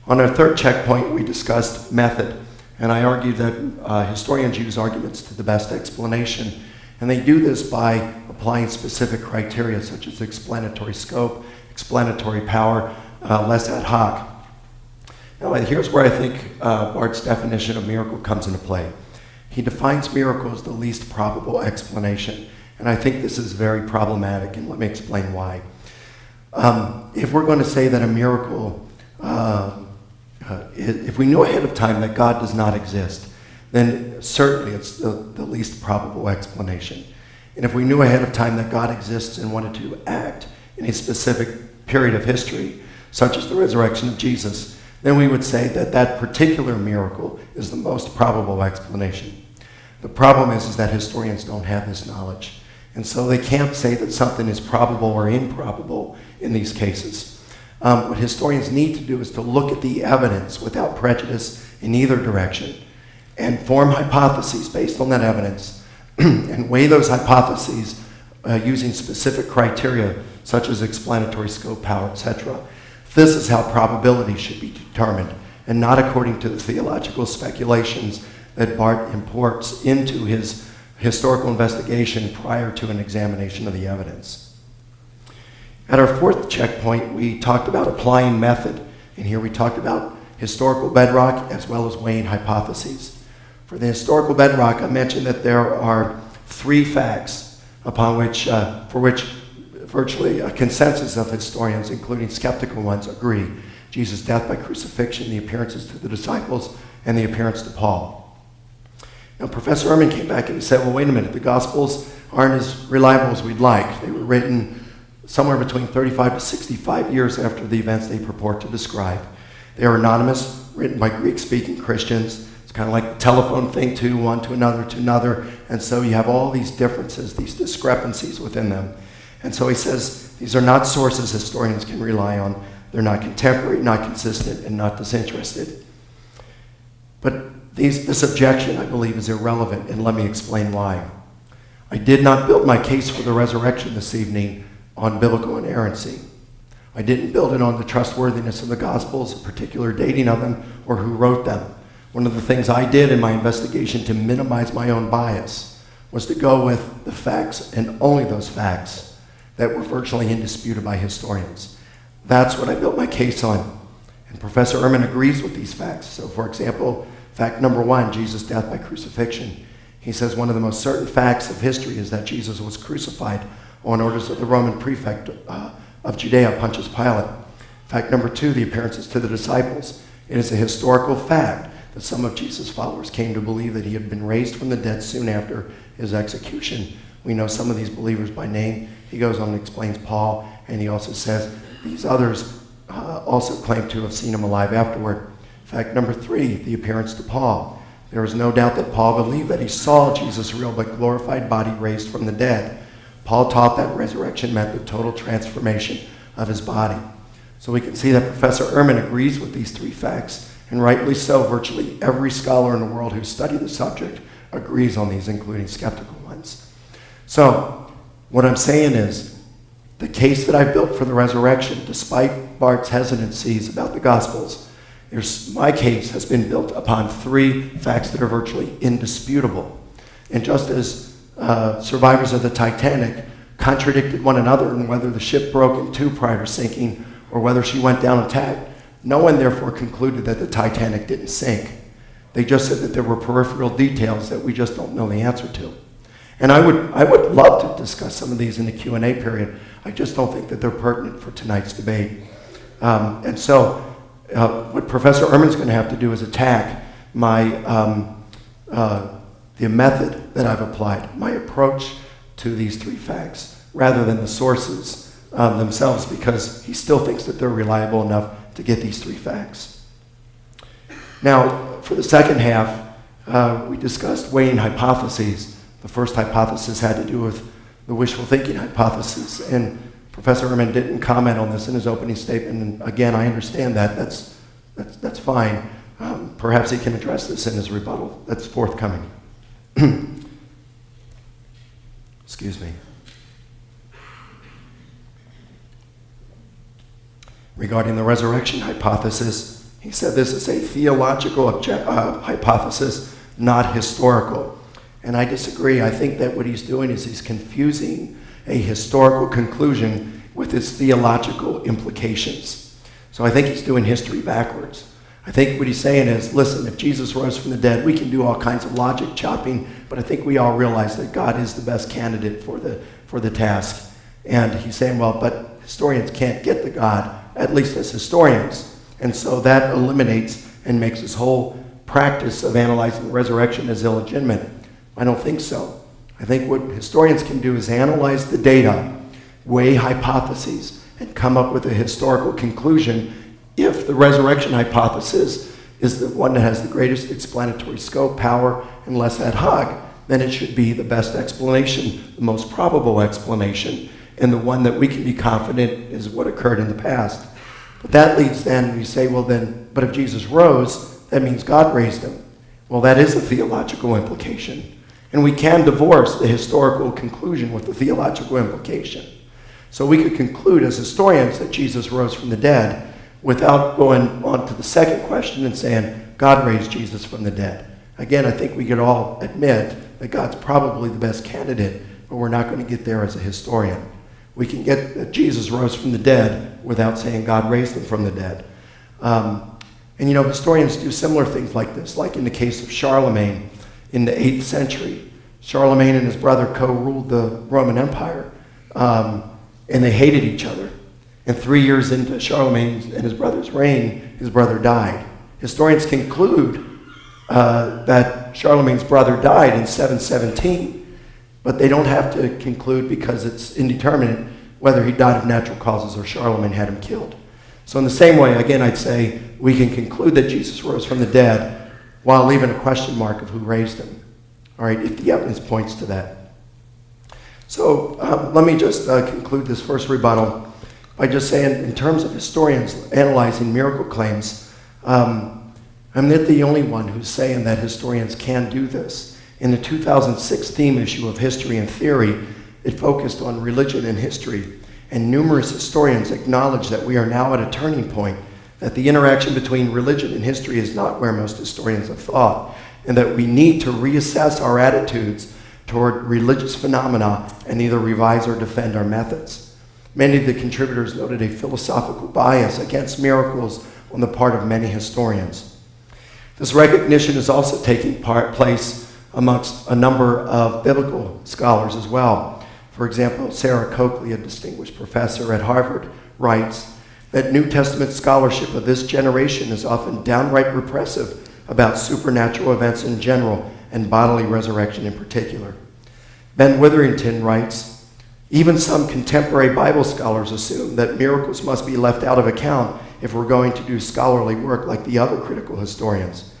On our 3rd checkpoint, we discussed method, and I argued that historians use arguments to the best explanation, and they do this by applying specific criteria such as explanatory scope, explanatory power, less ad hoc. Now, here's where I think Bart's definition of miracle comes into play. He defines miracle as the least probable explanation, and I think this is very problematic, and let me explain why. If we're going to say that a miracle if we knew ahead of time that God does not exist, then certainly it's the least probable explanation. And if we knew ahead of time that God exists and wanted to act in a specific period of history, such as the resurrection of Jesus, then we would say that that particular miracle is the most probable explanation. The problem is that historians don't have this knowledge. And so they can't say that something is probable or improbable in these cases. What historians need to do is to look at the evidence without prejudice in either direction and form hypotheses based on that evidence and weigh those hypotheses using specific criteria such as explanatory scope, power, etc. This is how probability should be determined, and not according to the theological speculations that Barth imports into his historical investigation prior to an examination of the evidence. At our fourth checkpoint, we talked about applying method, and here we talked about historical bedrock as well as weighing hypotheses. For the historical bedrock, I mentioned that there are 3 facts upon which, for which virtually a consensus of historians, including skeptical ones, agree: Jesus' death by crucifixion, the appearances to the disciples, and the appearance to Paul. Now, Professor Ehrman came back and he said, well, wait a minute, the Gospels aren't as reliable as we'd like. They were written somewhere between 35 to 65 years after the events they purport to describe. They are anonymous, written by Greek-speaking Christians. It's kind of like the telephone thing, to one to another, and so you have all these differences, these discrepancies within them. And so he says these are not sources historians can rely on. They're not contemporary, not consistent, and not disinterested. But this objection, I believe, is irrelevant, and let me explain why. I did not build my case for the resurrection this evening on biblical inerrancy. I didn't build it on the trustworthiness of the Gospels, a particular dating of them, or who wrote them. One of the things I did in my investigation to minimize my own bias was to go with the facts, and only those facts, that were virtually indisputed by historians. That's what I built my case on. And Professor Ehrman agrees with these facts. So, for example, fact number 1, Jesus' death by crucifixion. He says one of the most certain facts of history is that Jesus was crucified on orders of the Roman prefect of Judea, Pontius Pilate. Fact number 2, the appearances to the disciples. It is a historical fact that some of Jesus' followers came to believe that he had been raised from the dead soon after his execution. We know some of these believers by name. He goes on and explains Paul, and he also says these others also claim to have seen him alive afterward. Fact number 3, the appearance to Paul. There is no doubt that Paul believed that he saw Jesus' real but glorified body raised from the dead. Paul taught that resurrection meant the total transformation of his body. So we can see that Professor Ehrman agrees with these 3 facts, and rightly so. Virtually every scholar in the world who studied the subject agrees on these, including skeptical ones. So what I'm saying is the case that I built for the resurrection, despite Barth's hesitancies about the Gospels, my case has been built upon 3 facts that are virtually indisputable. And just as survivors of the Titanic contradicted one another in whether the ship broke in 2 prior to sinking or whether she went down intact, no one therefore concluded that the Titanic didn't sink. They just said that there were peripheral details that we just don't know the answer to. And I would love to discuss some of these in the Q&A period. I just don't think that they're pertinent for tonight's debate. And so what Professor Ehrman's going to have to do is attack the method that I've applied, my approach to these 3 facts, rather than the sources themselves, because he still thinks that they're reliable enough to get these 3 facts. Now, for the second half, we discussed weighing hypotheses. The first hypothesis had to do with the wishful thinking hypothesis, and Professor Ehrman didn't comment on this in his opening statement, and again, I understand that. That's fine. Perhaps he can address this in his rebuttal. That's forthcoming. Excuse me. Regarding the resurrection hypothesis, he said this is a theological hypothesis, not historical. And I disagree. I think that what he's doing is he's confusing a historical conclusion with its theological implications. So I think he's doing history backwards. I think what he's saying is, listen, if Jesus rose from the dead, we can do all kinds of logic chopping, but I think we all realize that God is the best candidate for the task. And he's saying, well, but historians can't get to God, at least as historians. And so that eliminates and makes his whole practice of analyzing the resurrection as illegitimate. I don't think so. I think what historians can do is analyze the data, weigh hypotheses, and come up with a historical conclusion if the resurrection hypothesis is the one that has the greatest explanatory scope, power, and less ad hoc, then it should be the best explanation, the most probable explanation, and the one that we can be confident is what occurred in the past. But that leads then, you say, well then, but if Jesus rose, that means God raised him. Well, that is a theological implication. And we can divorce the historical conclusion with the theological implication. So we could conclude as historians that Jesus rose from the dead without going on to the second question and saying, God raised Jesus from the dead. Again, I think we could all admit that God's probably the best candidate, but we're not going to get there as a historian. We can get that Jesus rose from the dead without saying God raised him from the dead. And you know, historians do similar things like this, like in the case of Charlemagne in the 8th century. Charlemagne and his brother co-ruled the Roman Empire, and they hated each other. And 3 years into Charlemagne and his brother's reign, his brother died. Historians conclude that Charlemagne's brother died in 717, but they don't have to conclude because it's indeterminate whether he died of natural causes or Charlemagne had him killed. So in the same way, again, I'd say we can conclude that Jesus rose from the dead while leaving a question mark of who raised him. All right, if the evidence points to that. So let me just conclude this first rebuttal by just saying, in terms of historians analyzing miracle claims, I'm not the only one who's saying that historians can do this. In the 2006 theme issue of History and Theory, it focused on religion and history, and numerous historians acknowledge that we are now at a turning point, that the interaction between religion and history is not where most historians have thought, and that we need to reassess our attitudes toward religious phenomena and either revise or defend our methods. Many of the contributors noted a philosophical bias against miracles on the part of many historians. This recognition is also taking place amongst a number of biblical scholars as well. For example, Sarah Coakley, a distinguished professor at Harvard, writes that New Testament scholarship of this generation is often downright repressive about supernatural events in general and bodily resurrection in particular. Ben Witherington writes, even some contemporary Bible scholars assume that miracles must be left out of account if we're going to do scholarly work like the other critical historians.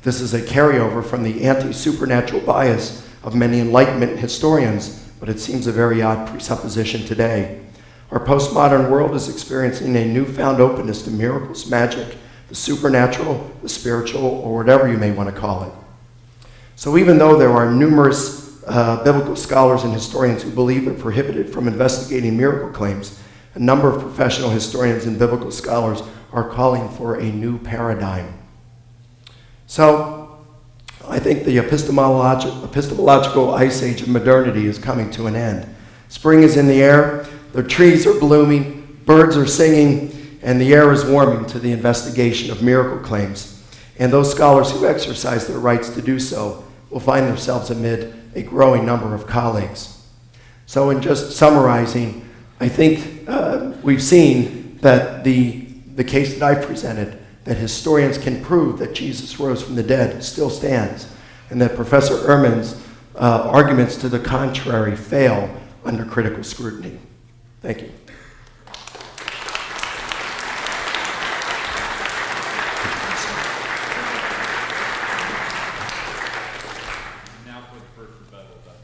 This is a carryover from the anti-supernatural bias of many Enlightenment historians, but it seems a very odd presupposition today. Our postmodern world is experiencing a newfound openness to miracles, magic, the supernatural, the spiritual, or whatever you may want to call it. So even though there are numerous biblical scholars and historians who believe they're prohibited from investigating miracle claims, a number of professional historians and biblical scholars are calling for a new paradigm. So I think the epistemological ice age of modernity is coming to an end. Spring is in the air, the trees are blooming, birds are singing, and the air is warming to the investigation of miracle claims. And those scholars who exercise their rights to do so will find themselves amid a growing number of colleagues. So in just summarizing, I think we've seen that the case that I presented, that historians can prove that Jesus rose from the dead, still stands, and that Professor Ehrman's arguments to the contrary fail under critical scrutiny. Thank you.
Now for the first rebuttal, Dr.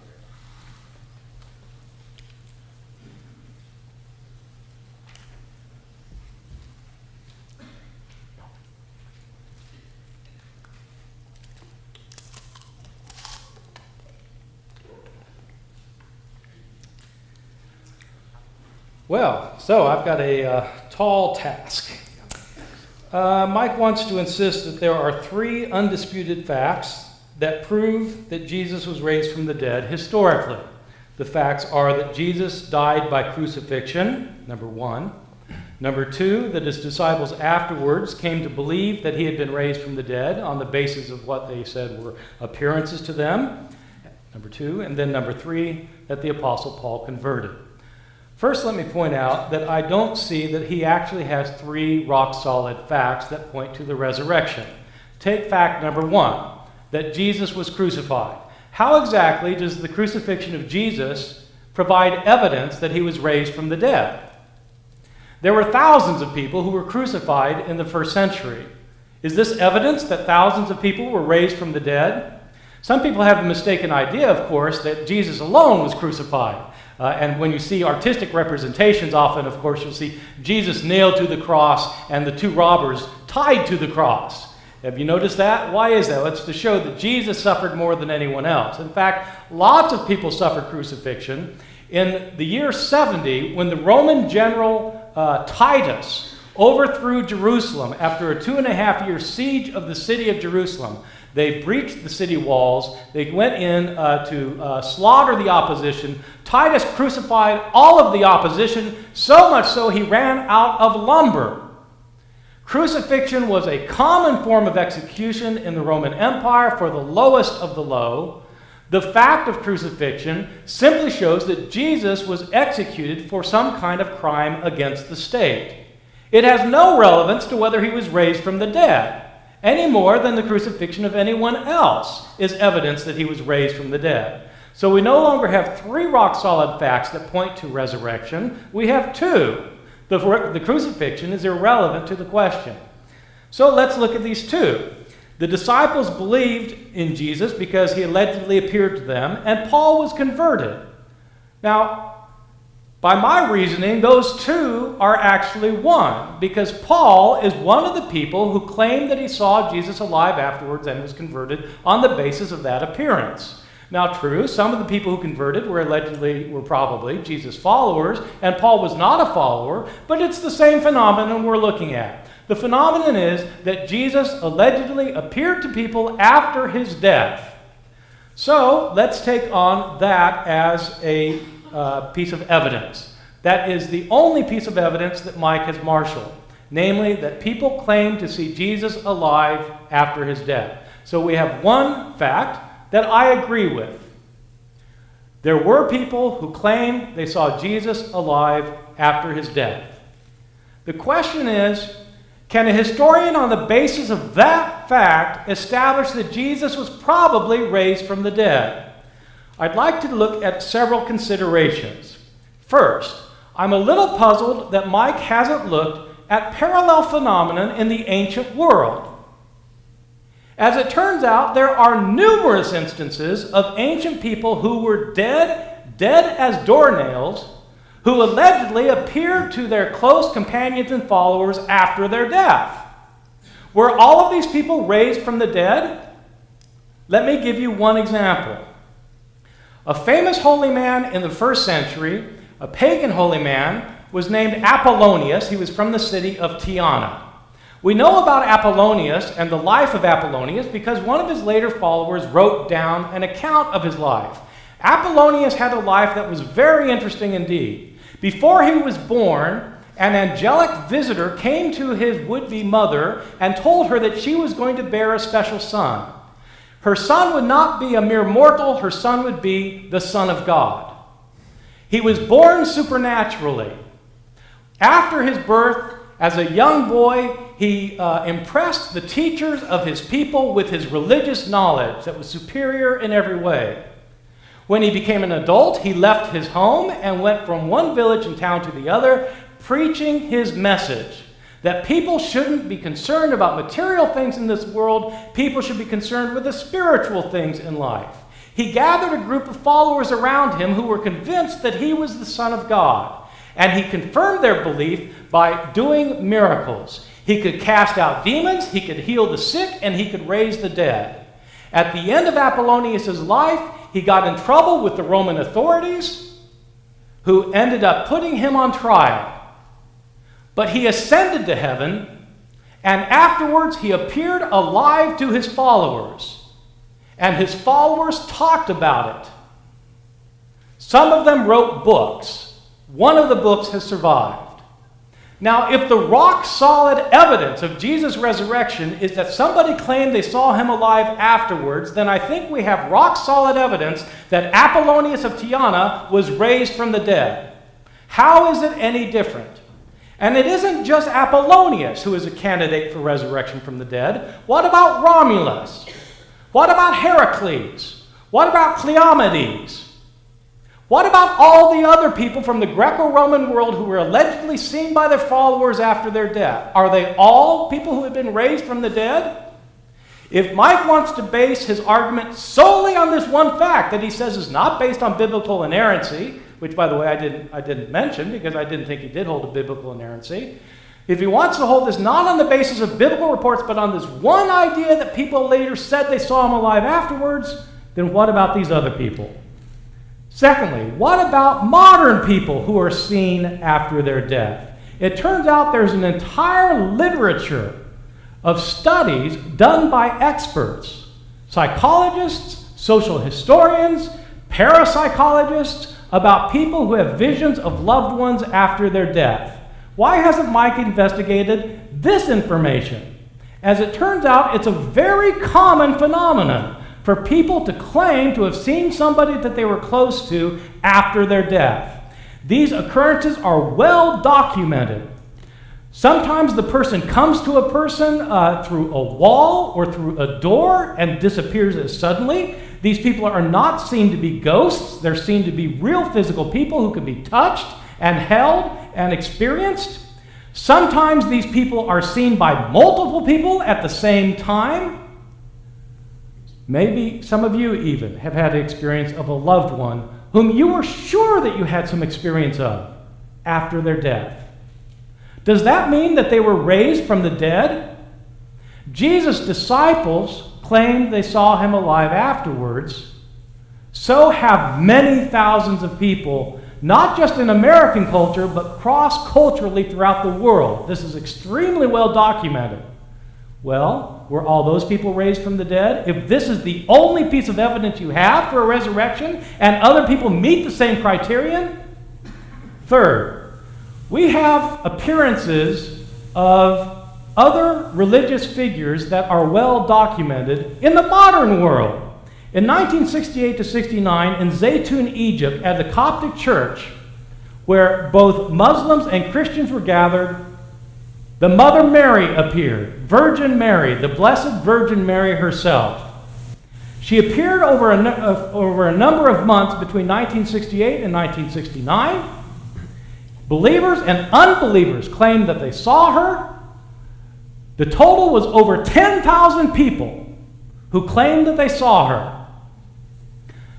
Well, so I've got a tall task. Mike wants to insist that there are 3 undisputed facts that prove that Jesus was raised from the dead historically. The facts are that Jesus died by crucifixion, number 1. Number 2, that his disciples afterwards came to believe that he had been raised from the dead on the basis of what they said were appearances to them. Number 2. And then number 3, that the Apostle Paul converted. First, let me point out that I don't see that he actually has 3 rock-solid facts that point to the resurrection. Take fact number one, that Jesus was crucified. How exactly does the crucifixion of Jesus provide evidence that he was raised from the dead? There were thousands of people who were crucified in the first century. Is this evidence that thousands of people were raised from the dead? Some people have a mistaken idea, of course, that Jesus alone was crucified. And when you see artistic representations, often, of course, you'll see Jesus nailed to the cross and the two robbers tied to the cross. Have you noticed that? Why is that? Well, it's to show that Jesus suffered more than anyone else. In fact, lots of people suffered crucifixion. In the year 70, when the Roman general Titus overthrew Jerusalem after a 2.5-year siege of the city of Jerusalem, they breached the city walls. They went in to slaughter the opposition. Titus crucified all of the opposition, so much so he ran out of lumber. Crucifixion was a common form of execution in the Roman Empire for the lowest of the low. The fact of crucifixion simply shows that Jesus was executed for some kind of crime against the state. It has no relevance to whether he was raised from the dead, any more than the crucifixion of anyone else is evidence that he was raised from the dead. So we no longer have 3 rock-solid facts that point to resurrection. We have 2. The crucifixion is irrelevant to the question. So let's look at these 2. The disciples believed in Jesus because he allegedly appeared to them, and Paul was converted. Now, by my reasoning, those 2 are actually one, because Paul is one of the people who claimed that he saw Jesus alive afterwards and was converted on the basis of that appearance. Now, true, some of the people who converted were probably Jesus' followers, and Paul was not a follower, but it's the same phenomenon we're looking at. The phenomenon is that Jesus allegedly appeared to people after his death. So let's take on that as a piece of evidence. That is the only piece of evidence that Mike has marshaled, namely that people claim to see Jesus alive after his death. So we have one fact that I agree with. There were people who claimed they saw Jesus alive after his death. The question is, can a historian on the basis of that fact establish that Jesus was probably raised from the dead? I'd like to look at several considerations. First, I'm a little puzzled that Mike hasn't looked at parallel phenomenon in the ancient world. As it turns out, there are numerous instances of ancient people who were dead as doornails, who allegedly appeared to their close companions and followers after their death. Were all of these people raised from the dead? Let me give you one example. A famous holy man in the first century, a pagan holy man, was named Apollonius. He was from the city of Tyana. We know about Apollonius and the life of Apollonius because one of his later followers wrote down an account of his life. Apollonius had a life that was very interesting indeed. Before he was born, an angelic visitor came to his would-be mother and told her that she was going to bear a special son. Her son would not be a mere mortal, her son would be the Son of God. He was born supernaturally. After his birth, as a young boy, he impressed the teachers of his people with his religious knowledge that was superior in every way. When he became an adult, he left his home and went from one village and town to the other, preaching his message that people shouldn't be concerned about material things in this world. People should be concerned with the spiritual things in life. He gathered a group of followers around him who were convinced that he was the Son of God, and he confirmed their belief by doing miracles. He could cast out demons, he could heal the sick, and he could raise the dead. At the end of Apollonius' life, he got in trouble with the Roman authorities, who ended up putting him on trial. But he ascended to heaven, and afterwards he appeared alive to his followers, and his followers talked about it. Some of them wrote books. One of the books has survived. Now, if the rock-solid evidence of Jesus' resurrection is that somebody claimed they saw him alive afterwards, then I think we have rock-solid evidence that Apollonius of Tyana was raised from the dead. How is it any different? And it isn't just Apollonius who is a candidate for resurrection from the dead. What about Romulus? What about Heracles? What about Cleomenes? What about all the other people from the Greco-Roman world who were allegedly seen by their followers after their death? Are they all people who have been raised from the dead? If Mike wants to base his argument solely on this one fact that he says is not based on biblical inerrancy, which, by the way, I didn't mention because I didn't think he did hold a biblical inerrancy. If he wants to hold this not on the basis of biblical reports, but on this one idea that people later said they saw him alive afterwards, then what about these other people? Secondly, what about modern people who are seen after their death? It turns out there's an entire literature of studies done by experts, psychologists, social historians, parapsychologists, about people who have visions of loved ones after their death. Why hasn't Mike investigated this information? As it turns out, it's a very common phenomenon for people to claim to have seen somebody that they were close to after their death. These occurrences are well documented. Sometimes the person comes to a person through a wall or through a door and disappears as suddenly. These people are not seen to be ghosts. They're seen to be real physical people who can be touched and held and experienced. Sometimes these people are seen by multiple people at the same time. Maybe some of you even have had an experience of a loved one whom you were sure that you had some experience of after their death. Does that mean that they were raised from the dead? Jesus' disciples claimed they saw him alive afterwards. So have many thousands of people, not just in American culture, but cross-culturally throughout the world. This is extremely well documented. Well, were all those people raised from the dead? If this is the only piece of evidence you have for a resurrection and other people meet the same criterion? Third, we have appearances of other religious figures that are well documented in the modern world. In 1968 to 69, in Zaytun, Egypt, at the Coptic church, where both Muslims and Christians were gathered, the Mother Mary appeared, Virgin Mary, the Blessed Virgin Mary herself. She appeared over a number of months between 1968 and 1969. Believers and unbelievers claimed that they saw her. The total was over 10,000 people who claimed that they saw her.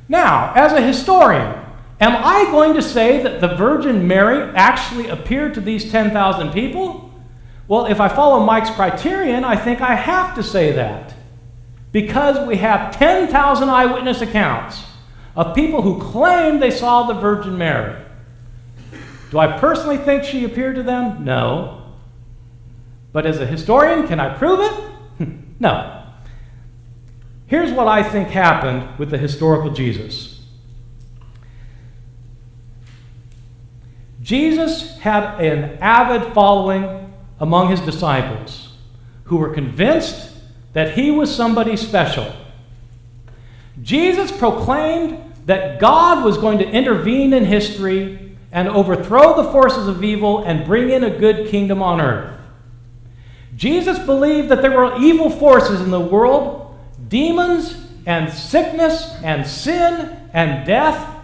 Now, as a historian, am I going to say that the Virgin Mary actually appeared to these 10,000 people? Well, if I follow Mike's criterion, I think I have to say that. Because we have 10,000 eyewitness accounts of people who claim they saw the Virgin Mary. Do I personally think she appeared to them? No. But as a historian, can I prove it? No. Here's what I think happened with the historical Jesus. Jesus had an avid following among his disciples who were convinced that he was somebody special. Jesus proclaimed that God was going to intervene in history and overthrow the forces of evil and bring in a good kingdom on earth. Jesus believed that there were evil forces in the world, demons and sickness and sin and death,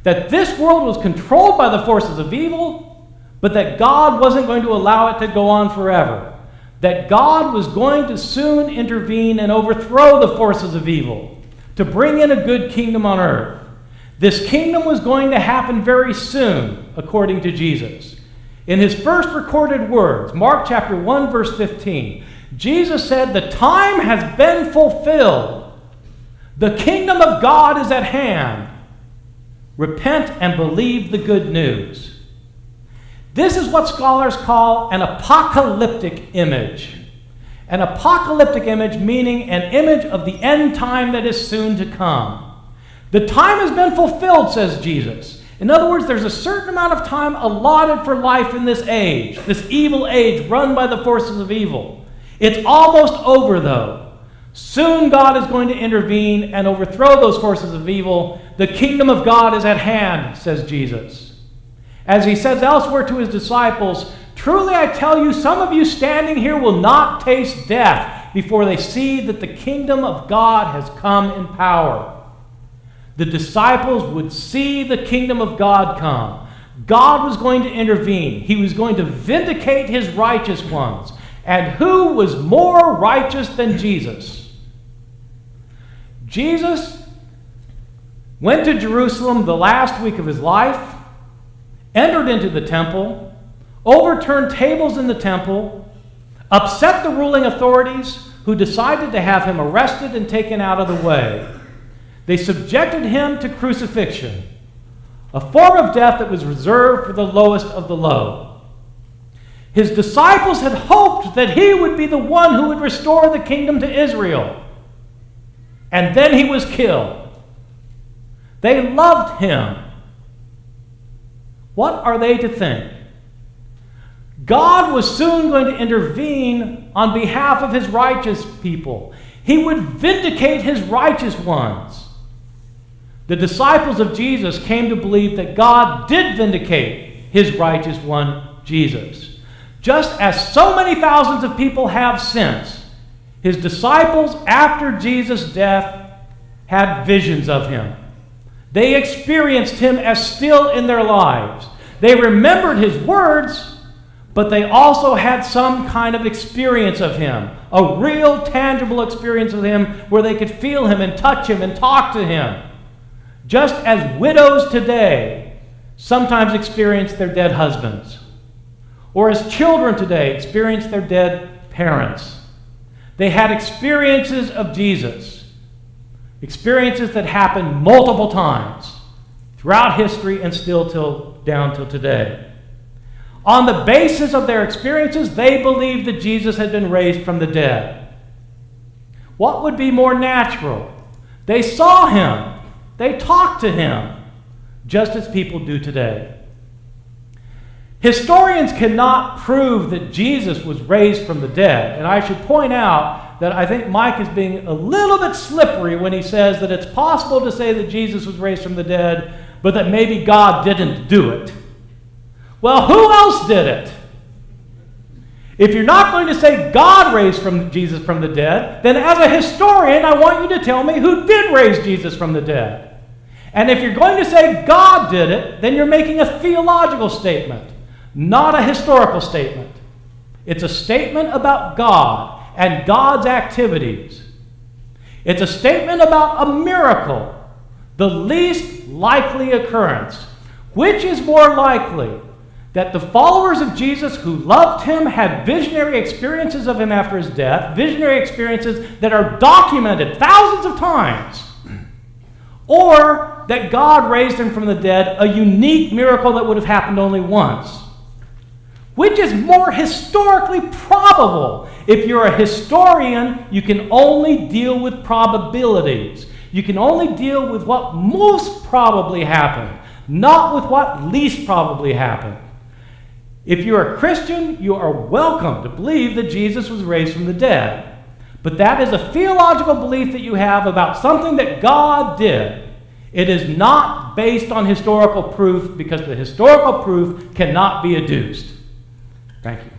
that this world was controlled by the forces of evil, but that God wasn't going to allow it to go on forever. That God was going to soon intervene and overthrow the forces of evil to bring in a good kingdom on earth. This kingdom was going to happen very soon, according to Jesus. In his first recorded words, Mark chapter 1, verse 15, Jesus said, "The time has been fulfilled. The kingdom of God is at hand. Repent and believe the good news." This is what scholars call an apocalyptic image. An apocalyptic image meaning an image of the end time that is soon to come. The time has been fulfilled, says Jesus. In other words, there's a certain amount of time allotted for life in this age, this evil age run by the forces of evil. It's almost over, though. Soon God is going to intervene and overthrow those forces of evil. The kingdom of God is at hand, says Jesus. As he says elsewhere to his disciples, Truly I tell you, some of you standing here will not taste death before they see that the kingdom of God has come in power. The disciples would see the kingdom of God come. God was going to intervene. He was going to vindicate his righteous ones. And who was more righteous than Jesus? Jesus went to Jerusalem the last week of his life, entered into the temple, overturned tables in the temple, upset the ruling authorities who decided to have him arrested and taken out of the way. They subjected him to crucifixion, a form of death that was reserved for the lowest of the low. His disciples had hoped that he would be the one who would restore the kingdom to Israel. And then he was killed. They loved him. What are they to think? God was soon going to intervene on behalf of his righteous people. He would vindicate his righteous ones. The disciples of Jesus came to believe that God did vindicate his righteous one, Jesus. Just as so many thousands of people have since, his disciples after Jesus' death had visions of him. They experienced him as still in their lives. They remembered his words, but they also had some kind of experience of him, a real tangible experience of him where they could feel him and touch him and talk to him. Just as widows today sometimes experience their dead husbands, or as children today experience their dead parents. They had experiences of Jesus, experiences that happened multiple times throughout history and still down till today. On the basis of their experiences, they believed that Jesus had been raised from the dead. What would be more natural? They saw him. They talked to him, just as people do today. Historians cannot prove that Jesus was raised from the dead. And I should point out that I think Mike is being a little bit slippery when he says that it's possible to say that Jesus was raised from the dead, but that maybe God didn't do it. Well, who else did it? If you're not going to say God raised Jesus from the dead, then as a historian, I want you to tell me who did raise Jesus from the dead. And if you're going to say God did it, then you're making a theological statement, not a historical statement. It's a statement about God and God's activities. It's a statement about a miracle, the least likely occurrence. Which is more likely? That the followers of Jesus who loved him had visionary experiences of him after his death, visionary experiences that are documented thousands of times, or that God raised him from the dead, a unique miracle that would have happened only once. Which is more historically probable? If you're a historian, you can only deal with probabilities. You can only deal with what most probably happened, not with what least probably happened. If you're a Christian, you are welcome to believe that Jesus was raised from the dead. But that is a theological belief that you have about something that God did. It is not based on historical proof because the historical proof cannot be adduced. Thank you.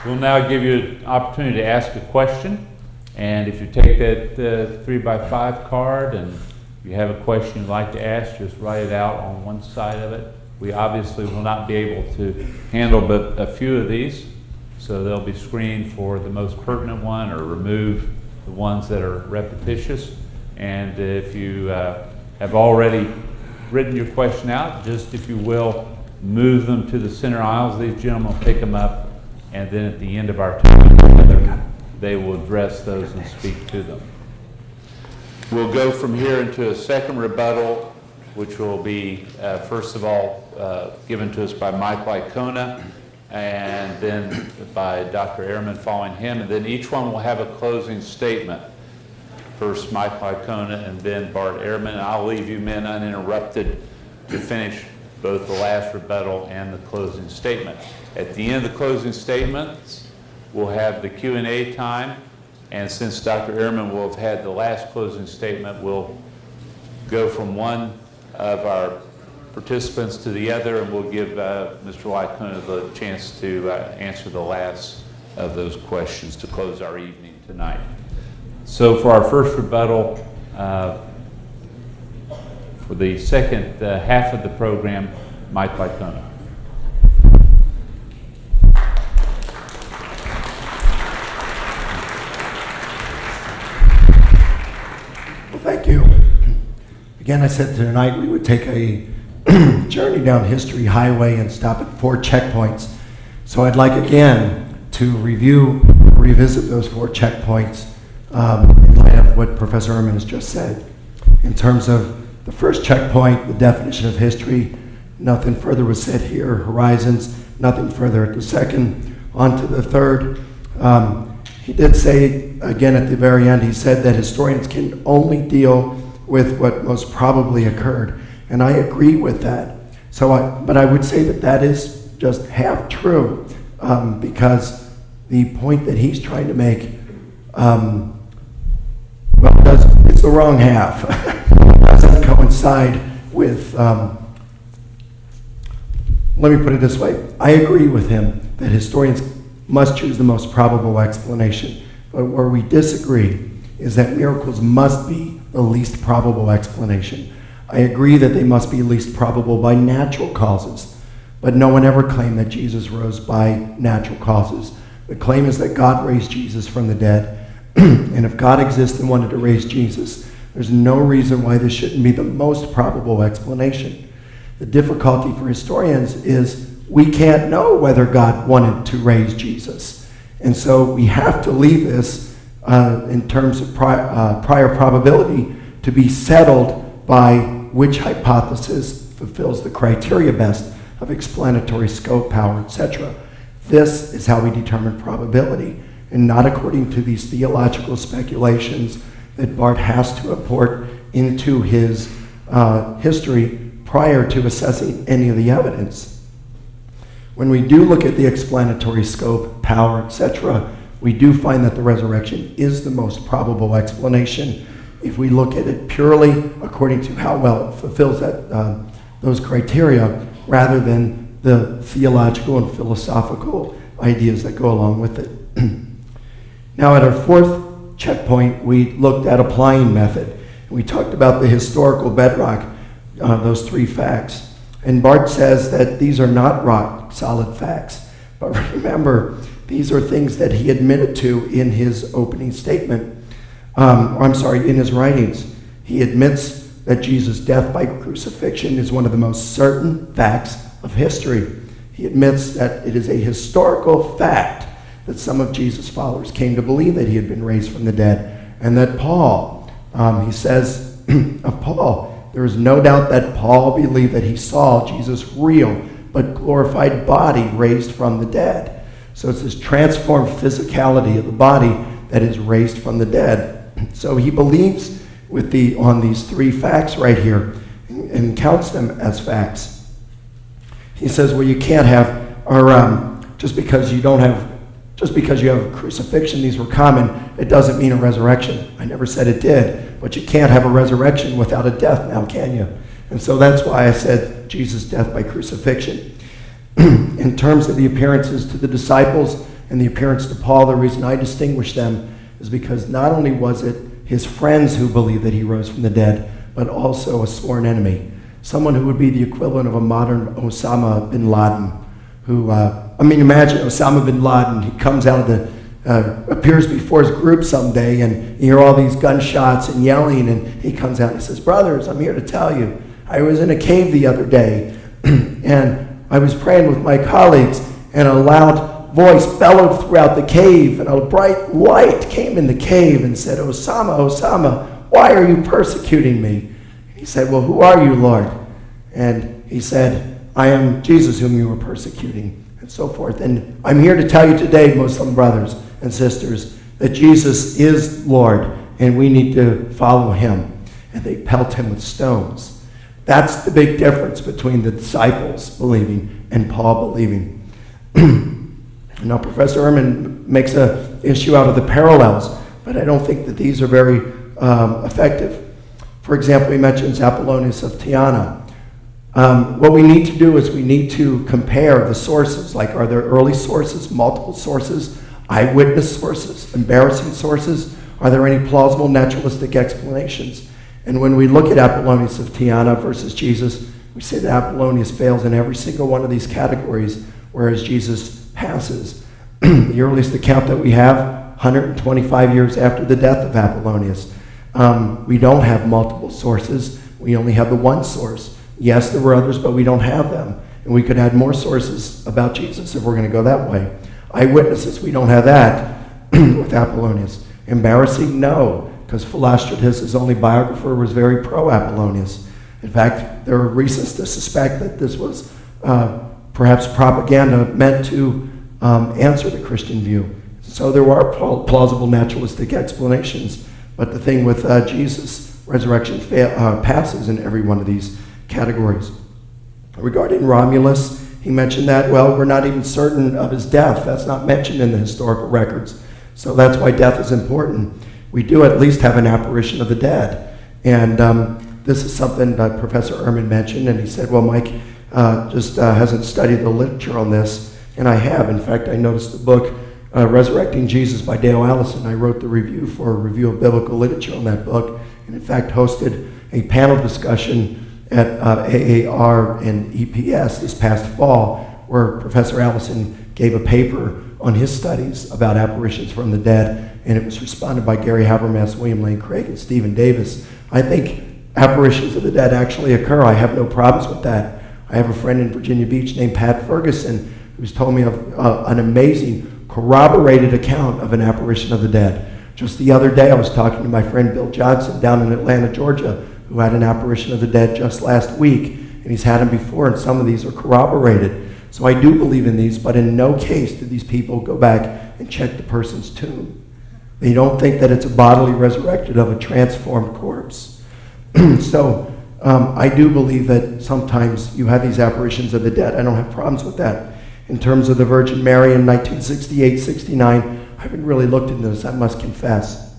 We'll now give you an opportunity to ask a question. And if you take that 3x5 card and you have a question you'd like to ask, just write it out on one side of it. We obviously will not be able to handle but a few of these, so they'll be screened for the most pertinent one or remove the ones that are repetitious. And if you have already written your question out, just if you will, move them to the center aisles. These gentlemen will pick them up, and then at the end of our time together, they will address those and speak to them. We'll go from here into a second rebuttal, which will be, first of all, given to us by Mike Licona, and then by Dr. Ehrman following him, and then each one will have a closing statement. First Mike Licona and then Bart Ehrman, and I'll leave you men uninterrupted to finish both the last rebuttal and the closing statement. At the end of the closing statements, we'll have the Q&A time, And since Dr. Ehrman will have had the last closing statement, we'll go from one of our participants to the other, and we'll give Mr. Wykuna the chance to answer the last of those questions to close our evening tonight. So for our first rebuttal, for the second half of the program, Mike Wykuna.
Well, thank you. Again, I said tonight we would take a journey down history highway and stop at 4 checkpoints. So I'd like again to revisit those 4 checkpoints in light of what Professor Ehrman has just said. In terms of the first checkpoint, the definition of history, nothing further was said here. Horizons, nothing further at the second. On to the third. He did say, again at the very end, he said that historians can only deal with what most probably occurred. And I agree with that. But I would say that that is just half true, because the point that he's trying to make, it's the wrong half. It doesn't coincide with, let me put it this way. I agree with him that historians must choose the most probable explanation. But where we disagree is that miracles must be the least probable explanation. I agree that they must be least probable by natural causes, but no one ever claimed that Jesus rose by natural causes. The claim is that God raised Jesus from the dead, and if God exists and wanted to raise Jesus, there's no reason why this shouldn't be the most probable explanation. The difficulty for historians is we can't know whether God wanted to raise Jesus, and so we have to leave this in terms of prior probability to be settled by which hypothesis fulfills the criteria best of explanatory scope, power, etc. This is how we determine probability, and not according to these theological speculations that Barth has to import into his history prior to assessing any of the evidence. When we do look at the explanatory scope, power, etc., we do find that the resurrection is the most probable explanation if we look at it purely according to how well it fulfills those criteria, rather than the theological and philosophical ideas that go along with it. Now, at our fourth checkpoint, we looked at applying method. We talked about the historical bedrock, those 3 facts. And Barth says that these are not rock-solid facts. But remember, these are things that he admitted to in his opening statement. In his writings. He admits that Jesus' death by crucifixion is one of the most certain facts of history. He admits that it is a historical fact that some of Jesus' followers came to believe that he had been raised from the dead, and that Paul, he says of Paul, there is no doubt that Paul believed that he saw Jesus' real but glorified body raised from the dead. So it's this transformed physicality of the body that is raised from the dead. So he believes on these 3 facts right here and counts them as facts. He says, well, you can't have, or just because you have a crucifixion, these were common, it doesn't mean a resurrection. I never said it did, but you can't have a resurrection without a death now, can you? And so that's why I said Jesus' death by crucifixion. In terms of the appearances to the disciples and the appearance to Paul, the reason I distinguish them is because not only was it his friends who believed that he rose from the dead, but also a sworn enemy. Someone who would be the equivalent of a modern Osama bin Laden. Imagine Osama bin Laden, he comes out of appears before his group someday, and you hear all these gunshots and yelling, and he comes out and he says, brothers, I'm here to tell you, I was in a cave the other day, and I was praying with my colleagues, and a loud voice bellowed throughout the cave, and a bright light came in the cave and said, Osama, Osama, why are you persecuting me? He said, well, who are you, Lord? And he said, I am Jesus whom you were persecuting, and so forth. And I'm here to tell you today, Muslim brothers and sisters, that Jesus is Lord, and we need to follow him. And they pelt him with stones. That's the big difference between the disciples believing and Paul believing. Now, Professor Ehrman makes an issue out of the parallels but I don't think that these are very effective. For example, he mentions Apollonius of Tyana. What we need to do is we need to compare the sources, like are there early sources, multiple sources, eyewitness sources, embarrassing sources? Are there any plausible naturalistic explanations? And when we look at Apollonius of Tyana versus Jesus, we say that Apollonius fails in every single one of these categories, whereas Jesus passes. The earliest account that we have, 125 years after the death of Apollonius. We don't have multiple sources. We only have the one source. Yes, there were others, but we don't have them. And we could add more sources about Jesus if we're going to go that way. Eyewitnesses, we don't have that with Apollonius. Embarrassing? No, because Philostratus, his only biographer, was very pro-Apollonius. In fact, there are reasons to suspect that this was perhaps propaganda meant to answer the Christian view. So there are plausible naturalistic explanations, but the thing with Jesus' resurrection passes in every one of these categories. Regarding Romulus, he mentioned that, well, we're not even certain of his death. That's not mentioned in the historical records. So that's why death is important. We do at least have an apparition of the dead. And this is something that Professor Ehrman mentioned, and he said, well, Mike just hasn't studied the literature on this, and I have. In fact, I noticed the book Resurrecting Jesus by Dale Allison. I wrote the review for a review of biblical literature on that book, and in fact hosted a panel discussion at AAR and EPS this past fall, where Professor Allison gave a paper on his studies about apparitions from the dead, and it was responded by Gary Habermas, William Lane Craig, and Stephen Davis. I think apparitions of the dead actually occur. I have no problems with that. I have a friend in Virginia Beach named Pat Ferguson who's told me of an amazing corroborated account of an apparition of the dead. Just the other day I was talking to my friend Bill Johnson down in Atlanta, Georgia, who had an apparition of the dead just last week, and he's had them before, and some of these are corroborated. So I do believe in these, but in no case do these people go back and check the person's tomb. They don't think that it's a bodily resurrected of a transformed corpse. So I do believe that sometimes you have these apparitions of the dead. I don't have problems with that. In terms of the Virgin Mary in 1968-69, I haven't really looked into this, I must confess.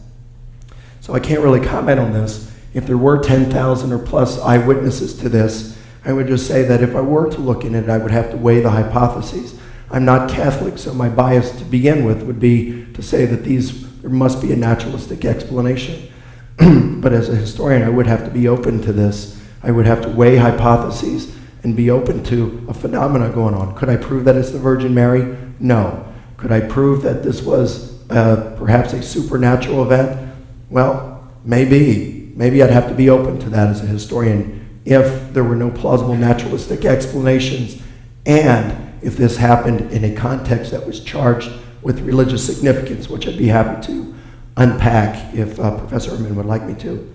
So I can't really comment on this. If there were 10,000 or plus eyewitnesses to this, I would just say that if I were to look in it, I would have to weigh the hypotheses. I'm not Catholic, so my bias to begin with would be to say that there must be a naturalistic explanation. But as a historian, I would have to be open to this. I would have to weigh hypotheses and be open to a phenomena going on. Could I prove that it's the Virgin Mary? No. Could I prove that this was perhaps a supernatural event? Well, maybe. Maybe I'd have to be open to that as a historian if there were no plausible naturalistic explanations and if this happened in a context that was charged with religious significance, which I'd be happy to unpack if Professor Ehrman would like me to.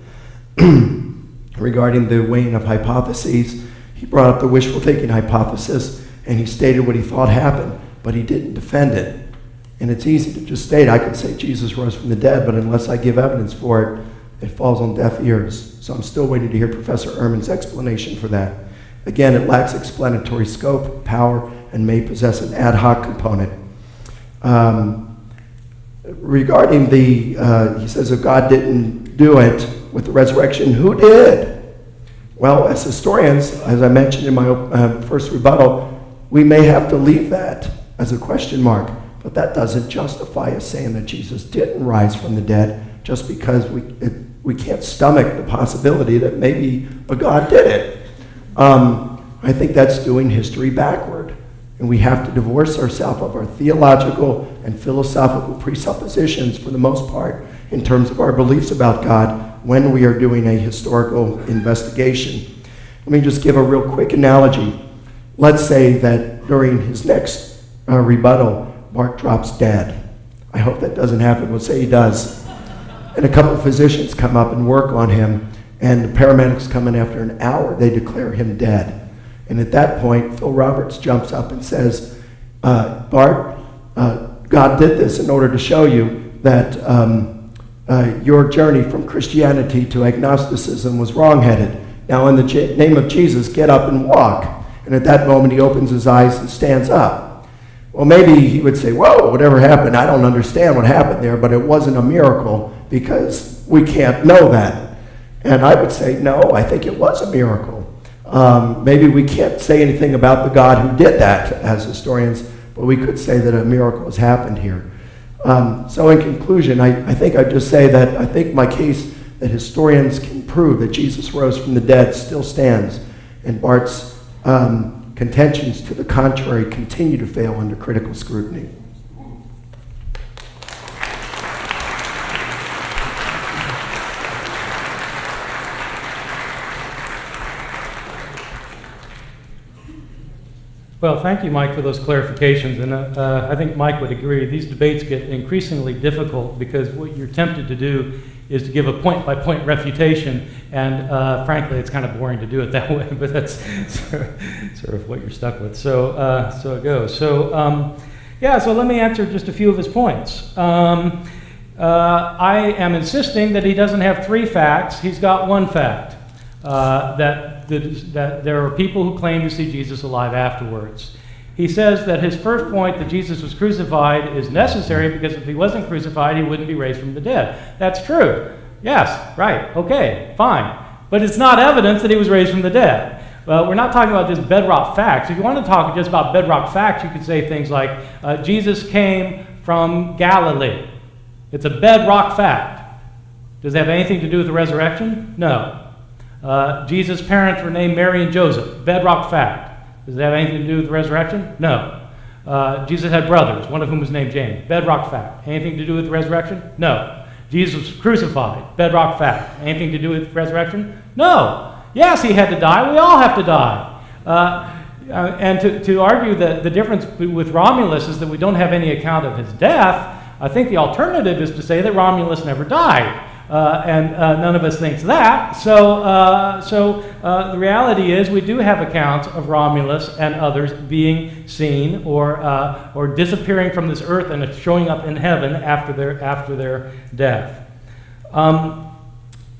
Regarding the weighing of hypotheses, he brought up the wishful thinking hypothesis, and he stated what he thought happened, but he didn't defend it. And it's easy to just state, I could say Jesus rose from the dead, but unless I give evidence for it, it falls on deaf ears. So I'm still waiting to hear Professor Ehrman's explanation for that. Again, it lacks explanatory scope, power, and may possess an ad hoc component. Regarding he says if God didn't do it with the resurrection, who did? Well, as historians, as I mentioned in my first rebuttal, we may have to leave that as a question mark, but that doesn't justify us saying that Jesus didn't rise from the dead just because we can't stomach the possibility that maybe a God did it. I think that's doing history backward. And we have to divorce ourselves of our theological and philosophical presuppositions for the most part in terms of our beliefs about God when we are doing a historical investigation. Let me just give a real quick analogy. Let's say that during his next rebuttal, Bart drops dead. I hope that doesn't happen. We'll say he does. And a couple of physicians come up and work on him, and the paramedics come in after an hour. They declare him dead. And at that point, Phil Roberts jumps up and says, Bart, God did this in order to show you that your journey from Christianity to agnosticism was wrongheaded. Now, in the name of Jesus, get up and walk. And at that moment, he opens his eyes and stands up. Well, maybe he would say, whoa, whatever happened, I don't understand what happened there, but it wasn't a miracle because we can't know that. And I would say, no, I think it was a miracle. Maybe we can't say anything about the God who did that as historians, but we could say that a miracle has happened here. So in conclusion, I think I'd just say that I think my case that historians can prove that Jesus rose from the dead still stands, and Bart's contentions to the contrary continue to fail under critical scrutiny.
Well, thank you, Mike, for those clarifications. And I think Mike would agree. These debates get increasingly difficult because what you're tempted to do is to give a point-by-point refutation. And frankly, it's kind of boring to do it that way, but that's sort of what you're stuck with. So it goes. So let me answer just a few of his points. I am insisting that he doesn't have 3 facts. He's got 1 fact, that there are people who claim to see Jesus alive afterwards. He says that his first point, that Jesus was crucified, is necessary because if he wasn't crucified, he wouldn't be raised from the dead. That's true. Yes, right, okay, fine. But it's not evidence that he was raised from the dead. Well, we're not talking about just bedrock facts. If you want to talk just about bedrock facts, you could say things like, Jesus came from Galilee. It's a bedrock fact. Does it have anything to do with the resurrection? No. Jesus' parents were named Mary and Joseph. Bedrock fact. Does it have anything to do with the resurrection? No. Jesus had brothers, one of whom was named James. Bedrock fact. Anything to do with the resurrection? No. Jesus was crucified. Bedrock fact. Anything to do with the resurrection? No. Yes, he had to die. We all have to die. And to argue that the difference with Romulus is that we don't have any account of his death, I think the alternative is to say that Romulus never died. And none of us thinks that. So the reality is we do have accounts of Romulus and others being seen or disappearing from this earth and showing up in heaven after their death.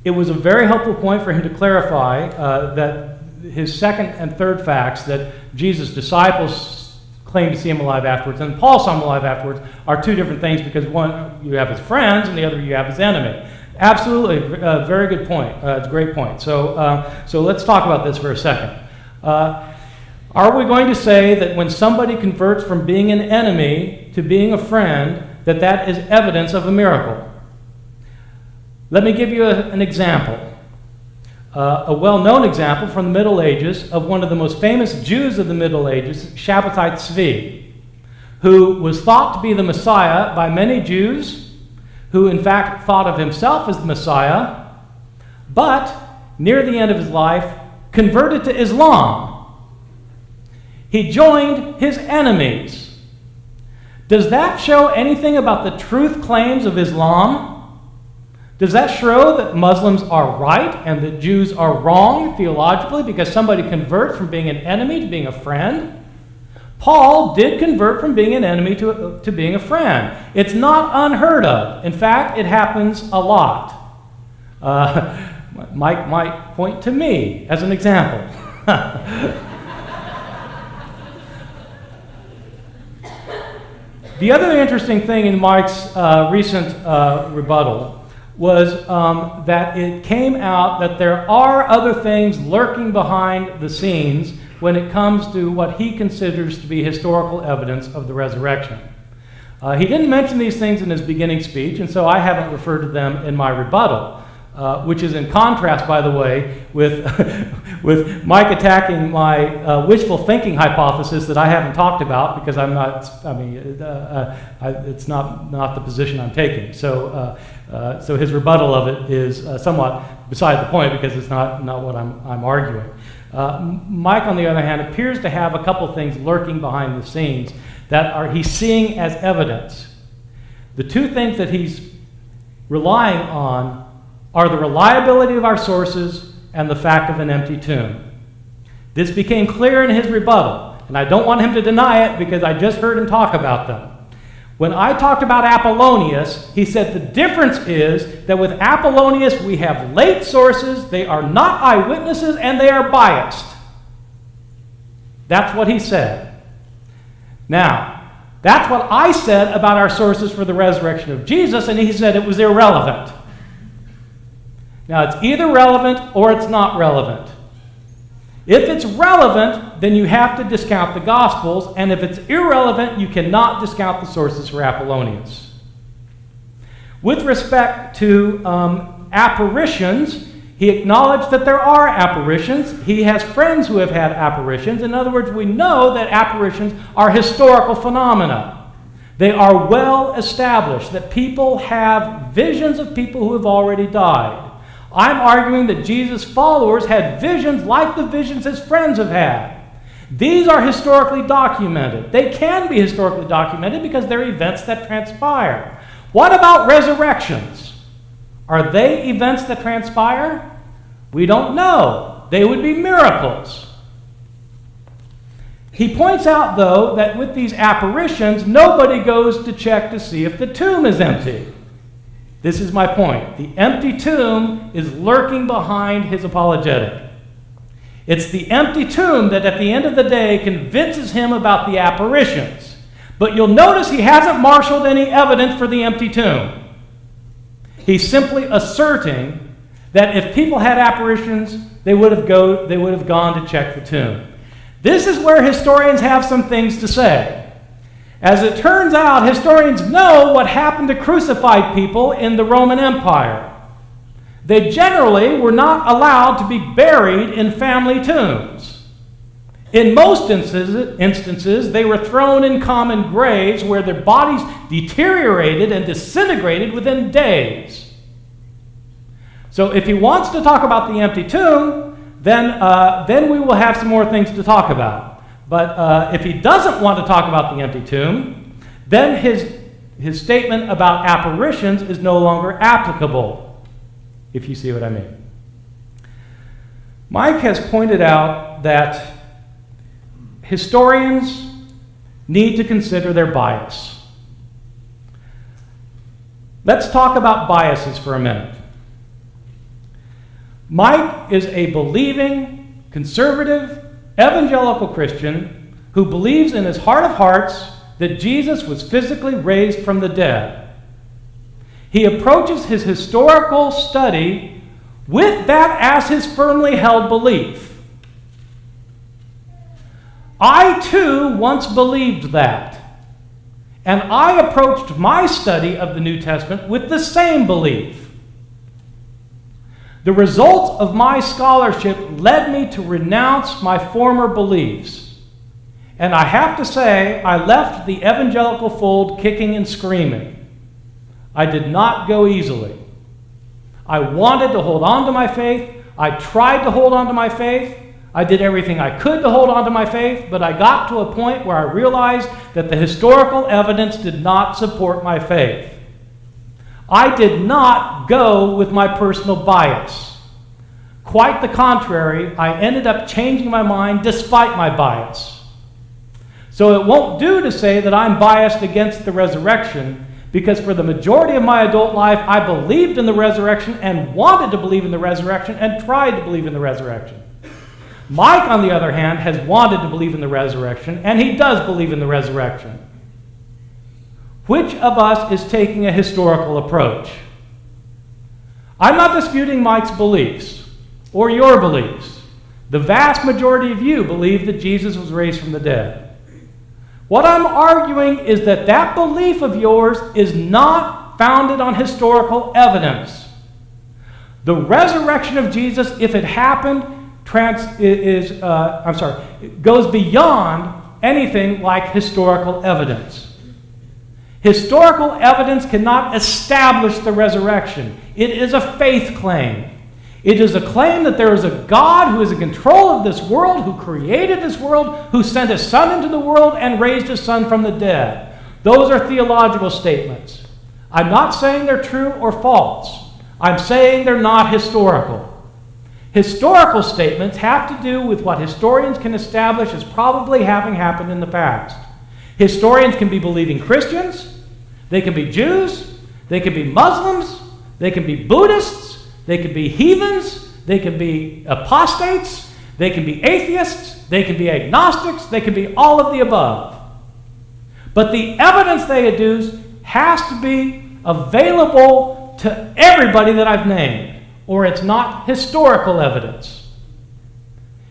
It was a very helpful point for him to clarify that his second and third facts, that Jesus' disciples claimed to see him alive afterwards and Paul saw him alive afterwards, are 2 different things, because one, you have his friends, and the other, you have his enemy. Absolutely, very good point. It's a great point. So let's talk about this for a second. Are we going to say that when somebody converts from being an enemy to being a friend, that is evidence of a miracle? Let me give you an example. A well-known example from the Middle Ages of one of the most famous Jews of the Middle Ages, Shabbatai Tzvi, who was thought to be the Messiah by many Jews, who in fact thought of himself as the Messiah, but near the end of his life converted to Islam. He joined his enemies. Does that show anything about the truth claims of Islam? Does that show that Muslims are right and that Jews are wrong theologically because somebody converts from being an enemy to being a friend? Paul did convert from being an enemy to being a friend. It's not unheard of. In fact, it happens a lot. Mike might point to me as an example. The other interesting thing in Mike's recent rebuttal was that it came out that there are other things lurking behind the scenes when it comes to what he considers to be historical evidence of the resurrection. He didn't mention these things in his beginning speech, and so I haven't referred to them in my rebuttal, which is in contrast, by the way, with Mike attacking my wishful thinking hypothesis that I haven't talked about because it's not the position I'm taking. So his rebuttal of it is somewhat beside the point because it's not what I'm arguing. Mike, on the other hand, appears to have a couple things lurking behind the scenes that he's seeing as evidence. The 2 things that he's relying on are the reliability of our sources and the fact of an empty tomb. This became clear in his rebuttal, and I don't want him to deny it because I just heard him talk about them. When I talked about Apollonius, he said the difference is that with Apollonius we have late sources, they are not eyewitnesses, and they are biased. That's what he said. Now, That's what I said about our sources for the resurrection of Jesus, and he said it was irrelevant. Now, it's either relevant or it's not relevant. If it's relevant, then you have to discount the Gospels, and if it's irrelevant, you cannot discount the sources for Apollonius. With respect to apparitions, he acknowledged that there are apparitions. He has friends who have had apparitions. In other words, we know that apparitions are historical phenomena. They are well established, that people have visions of people who have already died. I'm arguing that Jesus' followers had visions like the visions his friends have had. These are historically documented. They can be historically documented because they're events that transpire. What about resurrections? Are they events that transpire? We don't know. They would be miracles. He points out, though, that with these apparitions, nobody goes to check to see if the tomb is empty. This is my point. The empty tomb is lurking behind his apologetic. It's the empty tomb that at the end of the day convinces him about the apparitions. But you'll notice he hasn't marshaled any evidence for the empty tomb. He's simply asserting that if people had apparitions, they would have gone to check the tomb. This is where historians have some things to say. As it turns out, historians know what happened to crucified people in the Roman Empire. They generally were not allowed to be buried in family tombs. In most instances, they were thrown in common graves where their bodies deteriorated and disintegrated within days. So if he wants to talk about the empty tomb, then we will have some more things to talk about. But if he doesn't want to talk about the empty tomb, then his statement about apparitions is no longer applicable, if you see what I mean. Mike has pointed out that historians need to consider their bias. Let's talk about biases for a minute. Mike is a believing, conservative, evangelical Christian who believes in his heart of hearts that Jesus was physically raised from the dead. He approaches his historical study with that as his firmly held belief. I too once believed that, and I approached my study of the New Testament with the same belief. The results of my scholarship led me to renounce my former beliefs. And I have to say, I left the evangelical fold kicking and screaming. I did not go easily. I wanted to hold on to my faith. I tried to hold on to my faith. I did everything I could to hold on to my faith, but I got to a point where I realized that the historical evidence did not support my faith. I did not go with my personal bias. Quite the contrary, I ended up changing my mind despite my bias. So it won't do to say that I'm biased against the resurrection, because for the majority of my adult life, I believed in the resurrection and wanted to believe in the resurrection and tried to believe in the resurrection. Mike, on the other hand, has wanted to believe in the resurrection, and he does believe in the resurrection. Which of us is taking a historical approach? I'm not disputing Mike's beliefs or your beliefs. The vast majority of you believe that Jesus was raised from the dead. What I'm arguing is that that belief of yours is not founded on historical evidence. The resurrection of Jesus, if it happened, goes beyond anything like historical evidence. Historical evidence cannot establish the resurrection. It is a faith claim. It is a claim that there is a God who is in control of this world, who created this world, who sent his Son into the world and raised his Son from the dead. Those are theological statements. I'm not saying they're true or false. I'm saying they're not historical. Historical statements have to do with what historians can establish as probably having happened in the past. Historians can be believing Christians, they can be Jews, they can be Muslims, they can be Buddhists, they can be heathens, they can be apostates, they can be atheists, they can be agnostics, they can be all of the above. But the evidence they adduce has to be available to everybody that I've named, or it's not historical evidence.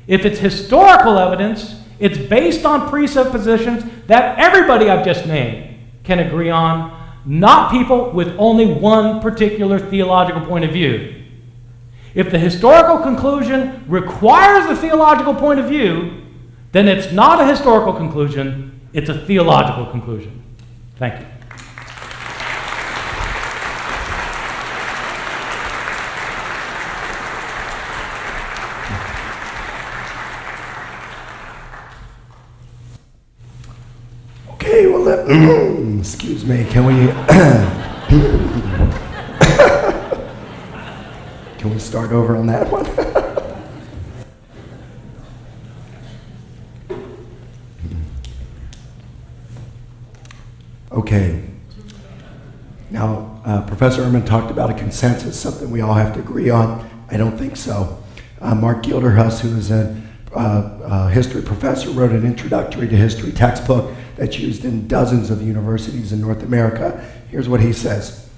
If it's historical evidence, it's based on presuppositions that everybody I've just named can agree on, not people with only one particular theological point of view. If the historical conclusion requires a theological point of view, then it's not a historical conclusion, it's a theological conclusion. Thank you.
Okay, well, excuse me, can we, can we start over on that one? Okay. Now, Professor Ehrman talked about a consensus, something we all have to agree on. I don't think so. Mark Gilderhus, who is a history professor, wrote an introductory to history textbook that's used in dozens of universities in North America. Here's what he says.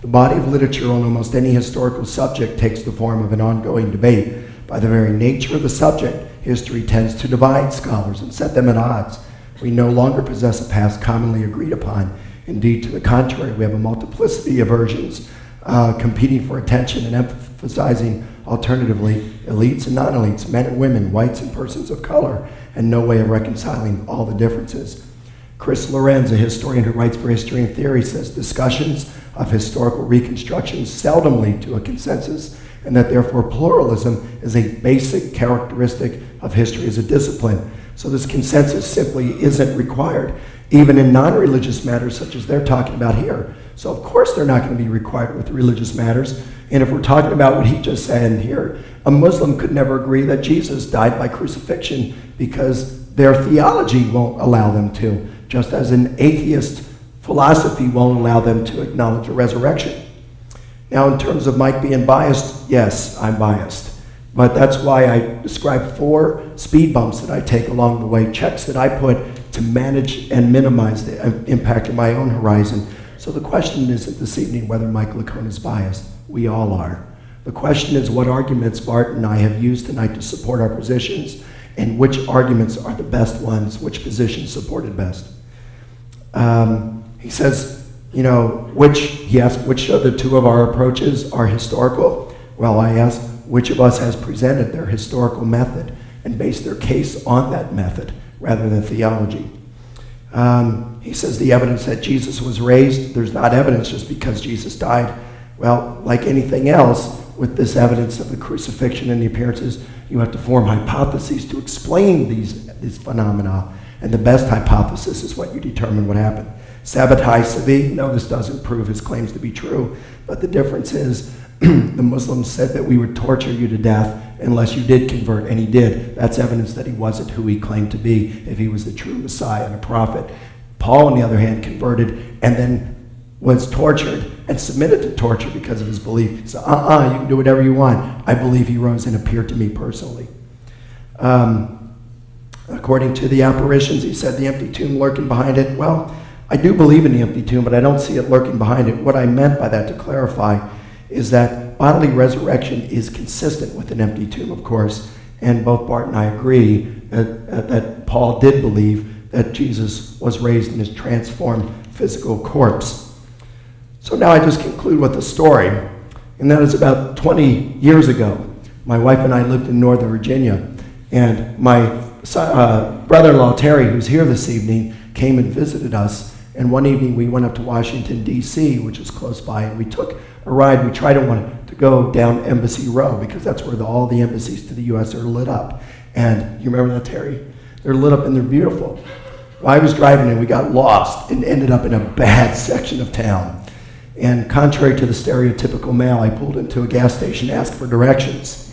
The body of literature on almost any historical subject takes the form of an ongoing debate. By the very nature of the subject, history tends to divide scholars and set them at odds. We no longer possess a past commonly agreed upon. Indeed, to the contrary, we have a multiplicity of versions competing for attention and emphasizing alternatively elites and non-elites, men and women, whites and persons of color, and no way of reconciling all the differences. Chris Lorenz, a historian who writes for History and Theory, says discussions of historical reconstruction seldom lead to a consensus, and that therefore pluralism is a basic characteristic of history as a discipline. So this consensus simply isn't required, even in non-religious matters such as they're talking about here. So of course they're not going to be required with religious matters. And if we're talking about what he just said here, a Muslim could never agree that Jesus died by crucifixion because their theology won't allow them to, just as an atheist philosophy won't allow them to acknowledge a resurrection. Now, in terms of Mike being biased, yes, I'm biased. But that's why I described 4 speed bumps that I take along the way, checks that I put to manage and minimize the impact of my own horizon. So the question isn't this evening whether Mike Licona is biased. We all are. The question is what arguments Bart and I have used tonight to support our positions, and which arguments are the best ones, which positions supported best. He says, he asked which of the 2 of our approaches are historical. Well, I asked which of us has presented their historical method and based their case on that method rather than theology. He says the evidence that Jesus was raised, there's not evidence just because Jesus died. Well, like anything else, with this evidence of the crucifixion and the appearances, you have to form hypotheses to explain these phenomena. And the best hypothesis is what you determine what happened. Sabbatai Savi, no, this doesn't prove his claims to be true, but the difference is the Muslims said that we would torture you to death unless you did convert, and he did. That's evidence that he wasn't who he claimed to be if he was the true Messiah and a prophet. Paul, on the other hand, converted and then was tortured and submitted to torture because of his belief. So, you can do whatever you want. I believe he rose and appeared to me personally. According to the apparitions, he said the empty tomb lurking behind it. Well, I do believe in the empty tomb, but I don't see it lurking behind it. What I meant by that, to clarify, is that bodily resurrection is consistent with an empty tomb, of course, and both Bart and I agree that Paul did believe that Jesus was raised in his transformed physical corpse. So now I just conclude with a story, and that is about 20 years ago. My wife and I lived in Northern Virginia, and my brother-in-law, Terry, who's here this evening, came and visited us, and one evening we went up to Washington, D.C., which is close by, and we took a ride. We tried to go down Embassy Row, because that's where all the embassies to the U.S. are lit up. And you remember that, Terry? They're lit up and they're beautiful. Well, I was driving and we got lost and ended up in a bad section of town. And contrary to the stereotypical male, I pulled into a gas station and asked for directions.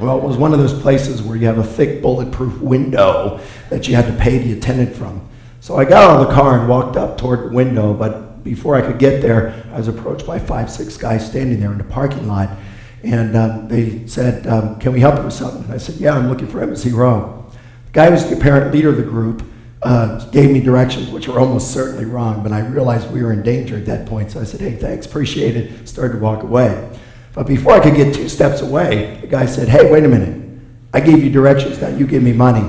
Well, it was one of those places where you have a thick bulletproof window that you had to pay the attendant from. So I got out of the car and walked up toward the window, but before I could get there, I was approached by 5-6 guys standing there in the parking lot. And they said, can we help you with something? I said, yeah, I'm looking for Embassy Row. The guy was the apparent leader of the group, gave me directions, which were almost certainly wrong, but I realized we were in danger at that point, so I said, hey, thanks, appreciate it, started to walk away. But before I could get 2 steps away, the guy said, hey, wait a minute, I gave you directions, now you give me money.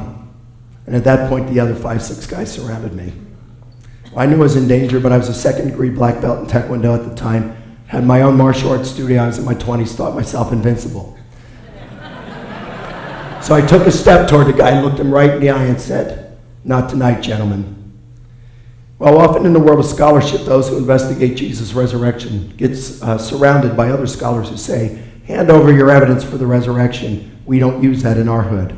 And at that point, the other 5, 6 guys surrounded me. Well, I knew I was in danger, but I was a 2nd-degree black belt in Taekwondo at the time, had my own martial arts studio, I was in my 20s, thought myself invincible. So I took a step toward the guy, looked him right in the eye and said, not tonight, gentlemen. Well, often in the world of scholarship, those who investigate Jesus' resurrection gets surrounded by other scholars who say, hand over your evidence for the resurrection. We don't use that in our hood.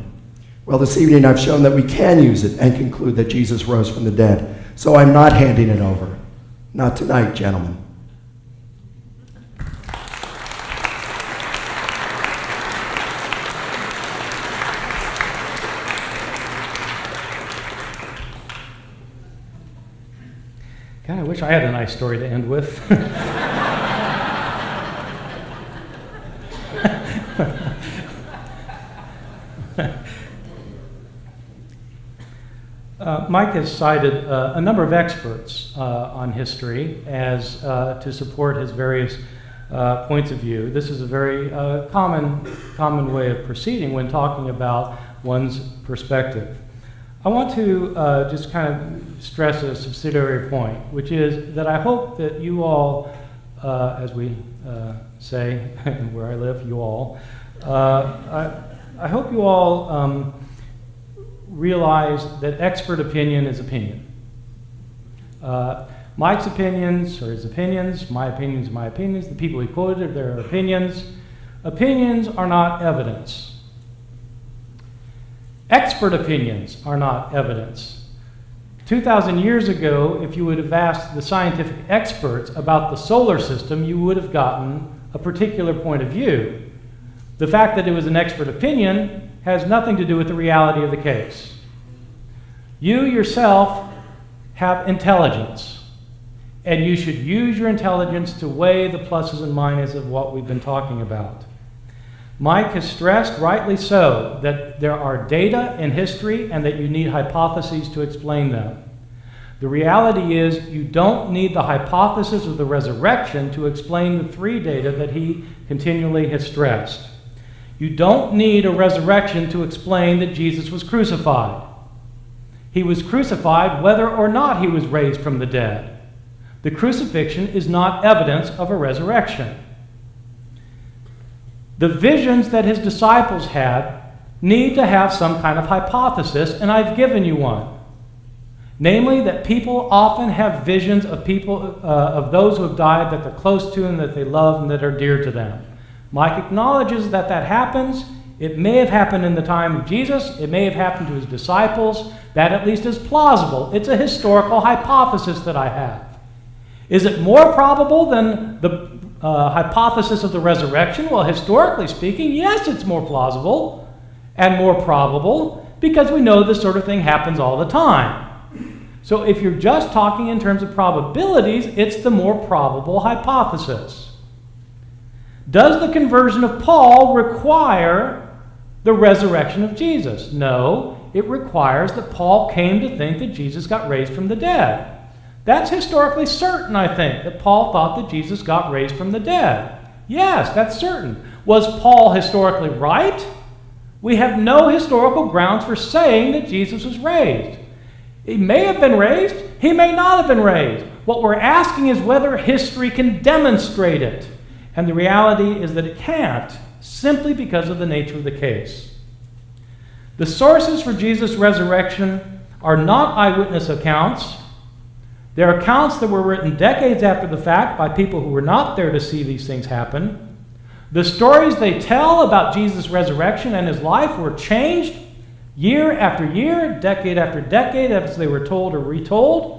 Well, this evening I've shown that we can use it and conclude that Jesus rose from the dead. So I'm not handing it over. Not tonight, gentlemen.
God, I wish I had a nice story to end with. Mike has cited a number of experts on history as to support his various points of view. This is a very common way of proceeding when talking about one's perspective. I want to just kind of stress a subsidiary point, which is that I hope that you all, as we say where I live, you all, I hope you all realize that expert opinion is opinion. Mike's opinions are his opinions, my opinions are my opinions, the people he quoted are their opinions. Opinions are not evidence. Expert opinions are not evidence. 2,000 years ago, if you would have asked the scientific experts about the solar system, you would have gotten a particular point of view. The fact that it was an expert opinion has nothing to do with the reality of the case. You yourself have intelligence, and you should use your intelligence to weigh the pluses and minuses of what we've been talking about. Mike has stressed, rightly so, that there are data in history and that you need hypotheses to explain them. The reality is you don't need the hypothesis of the resurrection to explain the 3 data that he continually has stressed. You don't need a resurrection to explain that Jesus was crucified. He was crucified whether or not he was raised from the dead. The crucifixion is not evidence of a resurrection. The visions that his disciples had need to have some kind of hypothesis, and I've given you one. Namely, that people often have visions of people, of those who have died that they're close to and that they love and that are dear to them. Mike acknowledges that that happens. It may have happened in the time of Jesus. It may have happened to his disciples. That at least is plausible. It's a historical hypothesis that I have. Is it more probable than the hypothesis of the resurrection? Well, historically speaking, yes, it's more plausible and more probable because we know this sort of thing happens all the time. So if you're just talking in terms of probabilities, it's the more probable hypothesis. Does the conversion of Paul require the resurrection of Jesus? No, it requires that Paul came to think that Jesus got raised from the dead. That's historically certain, I think, that Paul thought that Jesus got raised from the dead. Yes, that's certain. Was Paul historically right? We have no historical grounds for saying that Jesus was raised. He may have been raised. He may not have been raised. What we're asking is whether history can demonstrate it. And the reality is that it can't, simply because of the nature of the case. The sources for Jesus' resurrection are not eyewitness accounts. They're accounts that were written decades after the fact by people who were not there to see these things happen. The stories they tell about Jesus' resurrection and his life were changed year after year, decade after decade, as they were told or retold.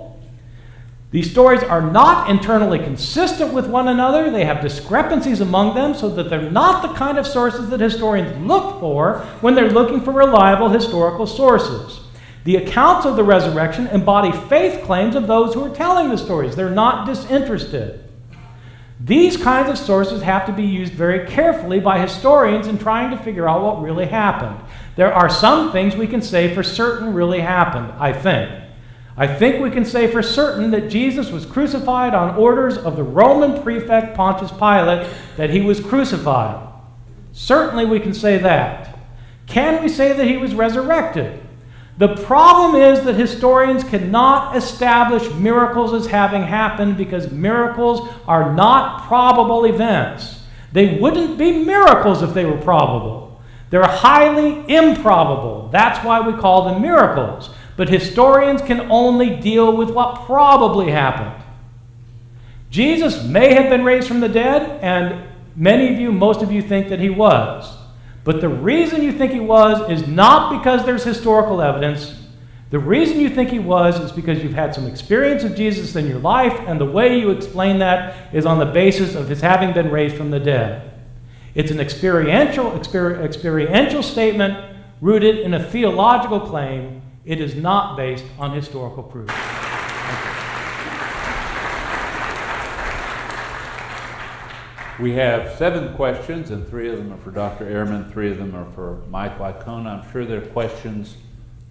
These stories are not internally consistent with one another. They have discrepancies among them so that they're not the kind of sources that historians look for when they're looking for reliable historical sources. The accounts of the resurrection embody faith claims of those who are telling the stories. They're not disinterested. These kinds of sources have to be used very carefully by historians in trying to figure out what really happened. There are some things we can say for certain really happened, I think. I think we can say for certain that Jesus was crucified on orders of the Roman prefect Pontius Pilate, that he was crucified. Certainly we can say that. Can we say that he was resurrected? The problem is that historians cannot establish miracles as having happened because miracles are not probable events. They wouldn't be miracles if they were probable. They're highly improbable. That's why we call them miracles. But historians can only deal with what probably happened. Jesus may have been raised from the dead, and many of you, most of you, think that he was. But the reason you think he was is not because there's historical evidence. The reason you think he was is because you've had some experience of Jesus in your life, and the way you explain that is on the basis of his having been raised from the dead. It's an experiential statement rooted in a theological claim. It is not based on historical proof.
We have 7 questions, and 3 of them are for Dr. Ehrman, 3 of them are for Mike Licona. I'm sure they're questions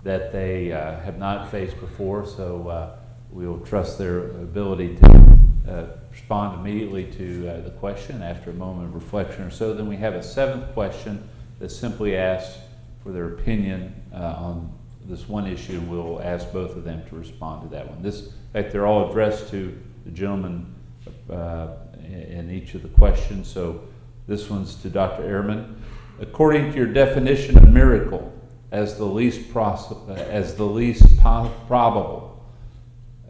that they have not faced before, so we will trust their ability to respond immediately to the question after a moment of reflection or so. Then we have a 7th question that simply asks for their opinion on this one issue, and we'll ask both of them to respond to that one. In fact, they're all addressed to the gentleman in each of the questions. So this one's to Dr. Ehrman. According to your definition of miracle as the least probable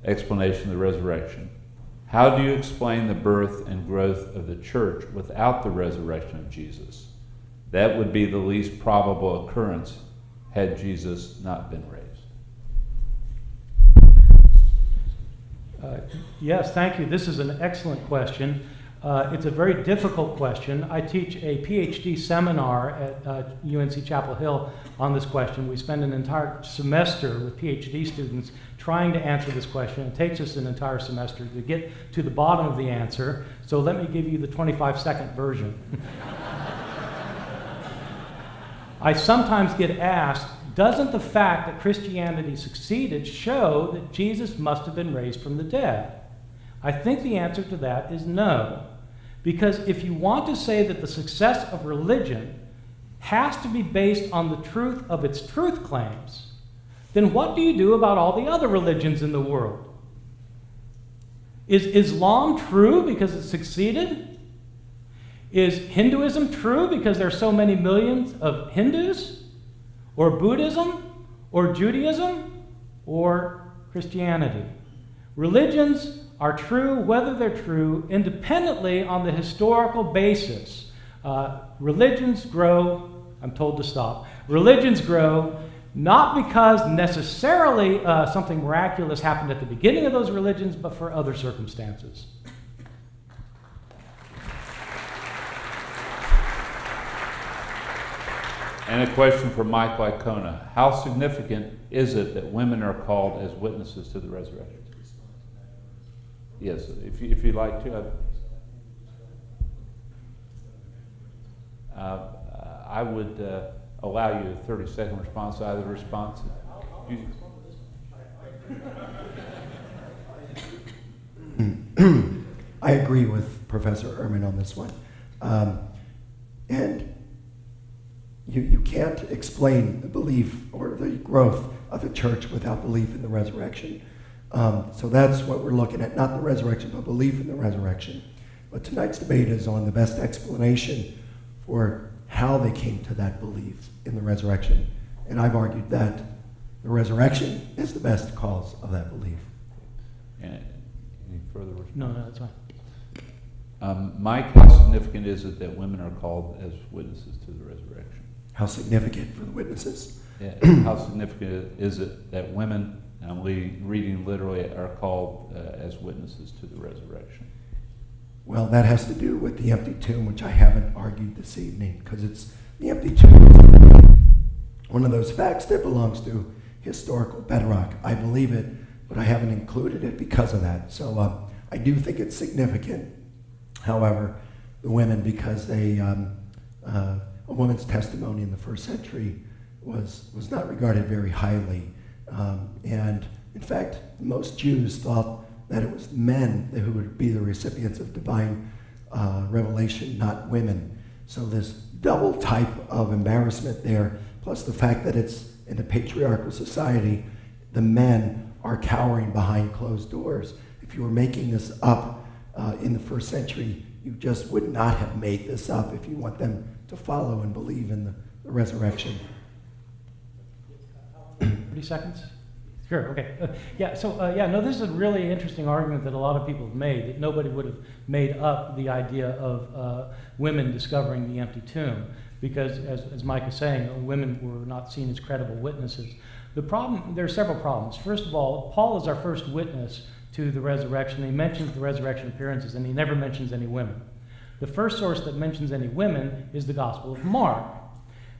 explanation of the resurrection, how do you explain the birth and growth of the church without the resurrection of Jesus? That would be the least probable occurrence had Jesus not been raised.
Yes, thank you. This is an excellent question. It's a very difficult question. I teach a PhD seminar at UNC Chapel Hill on this question. We spend an entire semester with PhD students trying to answer this question. It takes us an entire semester to get to the bottom of the answer. So let me give you the 25-second version. I sometimes get asked, doesn't the fact that Christianity succeeded show that Jesus must have been raised from the dead? I think the answer to that is no. Because if you want to say that the success of religion has to be based on the truth of its truth claims, then what do you do about all the other religions in the world? Is Islam true because it succeeded? Is Hinduism true because there are so many millions of Hindus? Or Buddhism? Or Judaism? Or Christianity? Religions are true whether they're true independently on the historical basis. Religions grow, I'm told to stop. Religions grow not because necessarily something miraculous happened at the beginning of those religions, but for other circumstances.
And a question for Mike Licona. How significant is it that women are called as witnesses to the resurrection? Yes, if you'd like to. I would allow you a 30-second response to either response.
I agree with Professor Ehrman on this one. And you can't explain the belief or the growth of the church without belief in the resurrection. So that's what we're looking at, not the resurrection, but belief in the resurrection. But tonight's debate is on the best explanation for how they came to that belief in the resurrection. And I've argued that the resurrection is the best cause of that belief.
Any further response?
No, that's fine.
Mike, how significant is it that women are called as witnesses to the resurrection?
How significant for the witnesses?
Yeah. How significant is it that women, and I'm reading literally, are called as witnesses to the resurrection?
Well, that has to do with the empty tomb, which I haven't argued this evening, because it's the empty tomb. One of those facts that belongs to historical bedrock. I believe it, but I haven't included it because of that. So I do think it's significant. However, the women, because they, a woman's testimony in the first century was not regarded very highly, and In fact, most Jews thought that it was men who would be the recipients of divine revelation, not women. So this double type of embarrassment there, plus the fact that it's in a patriarchal society, the men are cowering behind closed doors. If you were making this up in the first century, you just would not have made this up if you want them to follow and believe in the resurrection.
30 seconds? Sure, okay. This is a really interesting argument that a lot of people have made, that nobody would have made up the idea of women discovering the empty tomb, because as Mike is saying, women were not seen as credible witnesses. There are several problems. First of all, Paul is our first witness to the resurrection. He mentions the resurrection appearances, and he never mentions any women. The first source that mentions any women is the Gospel of Mark.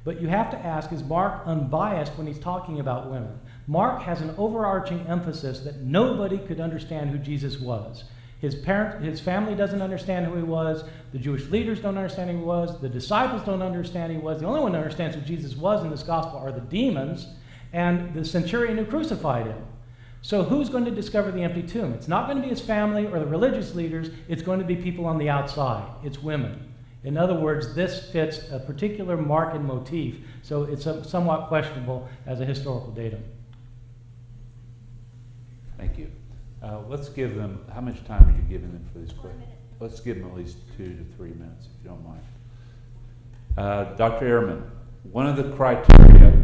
But you have to ask, is Mark unbiased when he's talking about women? Mark has an overarching emphasis that nobody could understand who Jesus was. His family doesn't understand who he was. The Jewish leaders don't understand who he was. The disciples don't understand who he was. The only one who understands who Jesus was in this gospel are the demons and the centurion who crucified him. So who's going to discover the empty tomb? It's not going to be his family or the religious leaders. It's going to be people on the outside. It's women. In other words, this fits a particular mark and motif, so it's somewhat questionable as a historical datum.
Thank you. Let's give them, how much time are you giving them for these questions? Let's give them at least 2 to 3 minutes, if you don't mind. Dr. Ehrman, one of the criteria,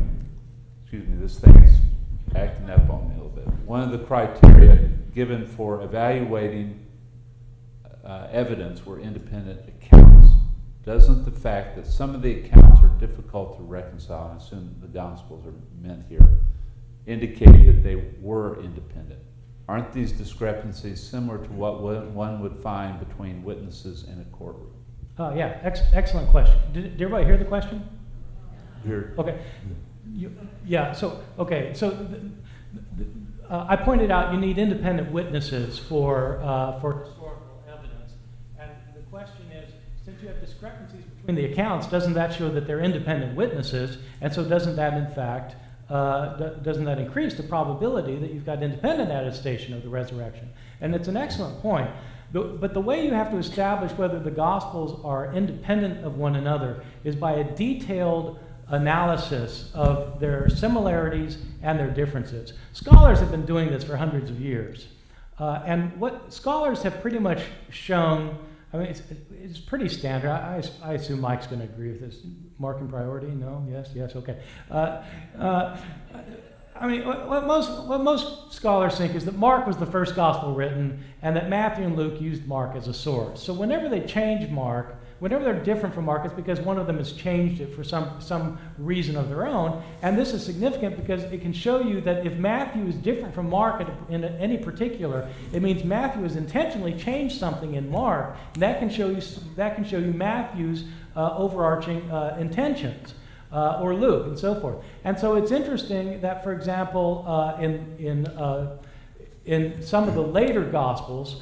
this thing's acting up on me a little bit. One of the criteria given for evaluating evidence were independent accounts. Doesn't the fact that some of the accounts are difficult to reconcile, and I assume the Gospels are meant here, indicate that they were independent? Aren't these discrepancies similar to what one would find between witnesses in a courtroom?
Excellent question. Did everybody hear the question?
Here.
Okay. I pointed out you need independent witnesses for historical evidence. And the question is, since you have discrepancies between the accounts, doesn't that show that they're independent witnesses? And so doesn't that, in fact, doesn't that increase the probability that you've got independent attestation of the resurrection? And it's an excellent point. But the way you have to establish whether the Gospels are independent of one another is by a detailed analysis of their similarities and their differences. Scholars have been doing this for hundreds of years. And what scholars have pretty much shown, I mean, it's pretty standard. I assume Mike's going to agree with this. Marking priority? No? Yes, okay. What most scholars think is that Mark was the first gospel written and that Matthew and Luke used Mark as a source. So whenever they change Mark, whenever they're different from Mark, it's because one of them has changed it for some reason of their own. And this is significant because it can show you that if Matthew is different from Mark in any particular, it means Matthew has intentionally changed something in Mark. And that can show you Matthew's overarching intentions. Or Luke, and so forth. And so it's interesting that, for example, in some of the later Gospels,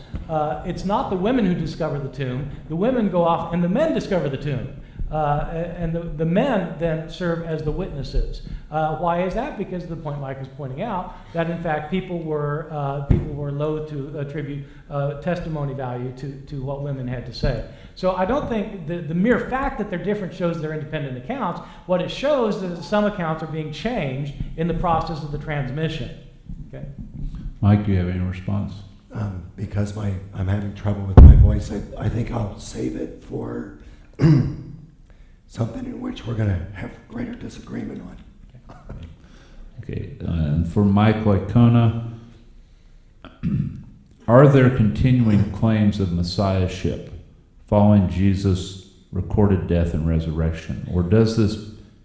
it's not the women who discover the tomb. The women go off, and the men discover the tomb. And the men then serve as the witnesses. Why is that? Because of the point Mike was pointing out, that in fact people were loath to attribute testimony value to what women had to say. So I don't think the mere fact that they're different shows they're independent accounts. What it shows is that some accounts are being changed in the process of the transmission. Okay.
Mike, do you have any response?
Because I'm having trouble with my voice, I think I'll save it for something in which we're going to have greater disagreement on.
Okay, and for Michael Icona, are there continuing claims of messiahship following Jesus' recorded death and resurrection, or does this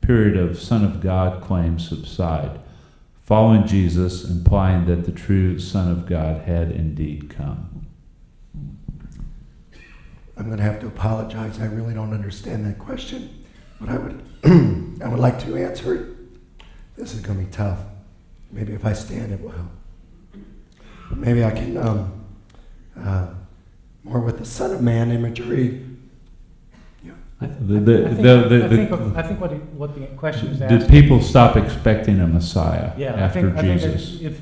period of Son of God claims subside, following Jesus, implying that the true Son of God had indeed come?
I'm going to have to apologize. I really don't understand that question, but I would like to answer it. This is going to be tough. Maybe if I stand, it will help. Maybe I can, more with the Son of Man imagery. Yeah,
I think what the question is asking.
Did people stop expecting a Messiah
Yeah,
after
I think that
Jesus?
if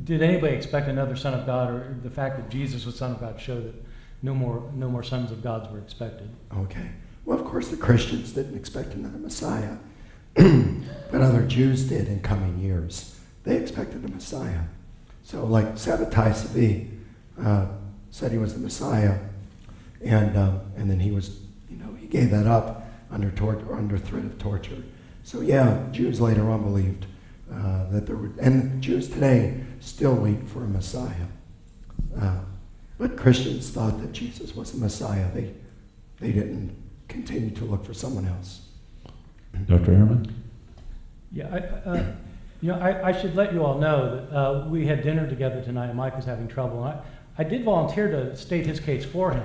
did anybody expect another Son of God, or the fact that Jesus was Son of God showed that no more sons of gods were expected.
Okay. Well, of course, the Christians didn't expect another Messiah, but other Jews did in coming years. They expected a Messiah. So, like Sabbatai Tzvi said he was the Messiah, and then he was, he gave that up under threat of torture. So, yeah, Jews later on believed that there would, and Jews today still wait for a Messiah. But Christians thought that Jesus was the Messiah. They didn't continue to look for someone else.
Dr. Ehrman?
Yeah, I should let you all know that we had dinner together tonight, and Mike was having trouble. And I did volunteer to state his case for him.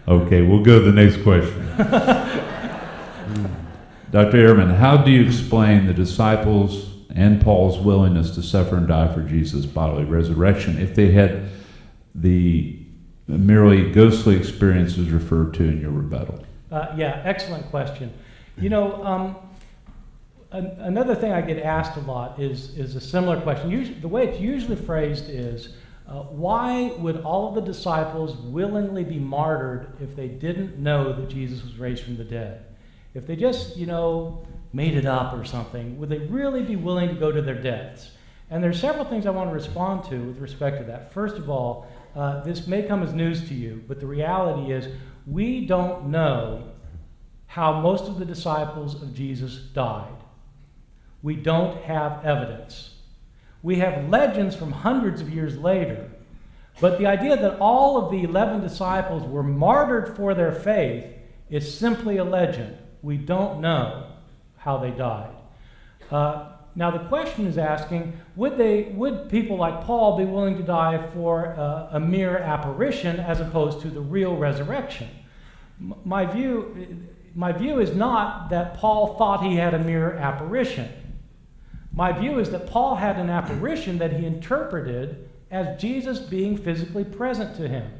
Okay, we'll go to the next question. Dr. Ehrman, how do you explain the disciples and Paul's willingness to suffer and die for Jesus' bodily resurrection if they had the merely ghostly experiences referred to in your rebuttal?
Yeah, excellent question. Another thing I get asked a lot is a similar question. The way it's usually phrased is, why would all of the disciples willingly be martyred if they didn't know that Jesus was raised from the dead? If they just, made it up or something, would they really be willing to go to their deaths? And there's several things I want to respond to with respect to that. First of all, this may come as news to you, but the reality is we don't know how most of the disciples of Jesus died. We don't have evidence. We have legends from hundreds of years later, but the idea that all of the 11 disciples were martyred for their faith is simply a legend. We don't know how they died. Now the question is asking, would people like Paul be willing to die for a mere apparition as opposed to the real resurrection? My view is not that Paul thought he had a mere apparition. My view is that Paul had an apparition that he interpreted as Jesus being physically present to him.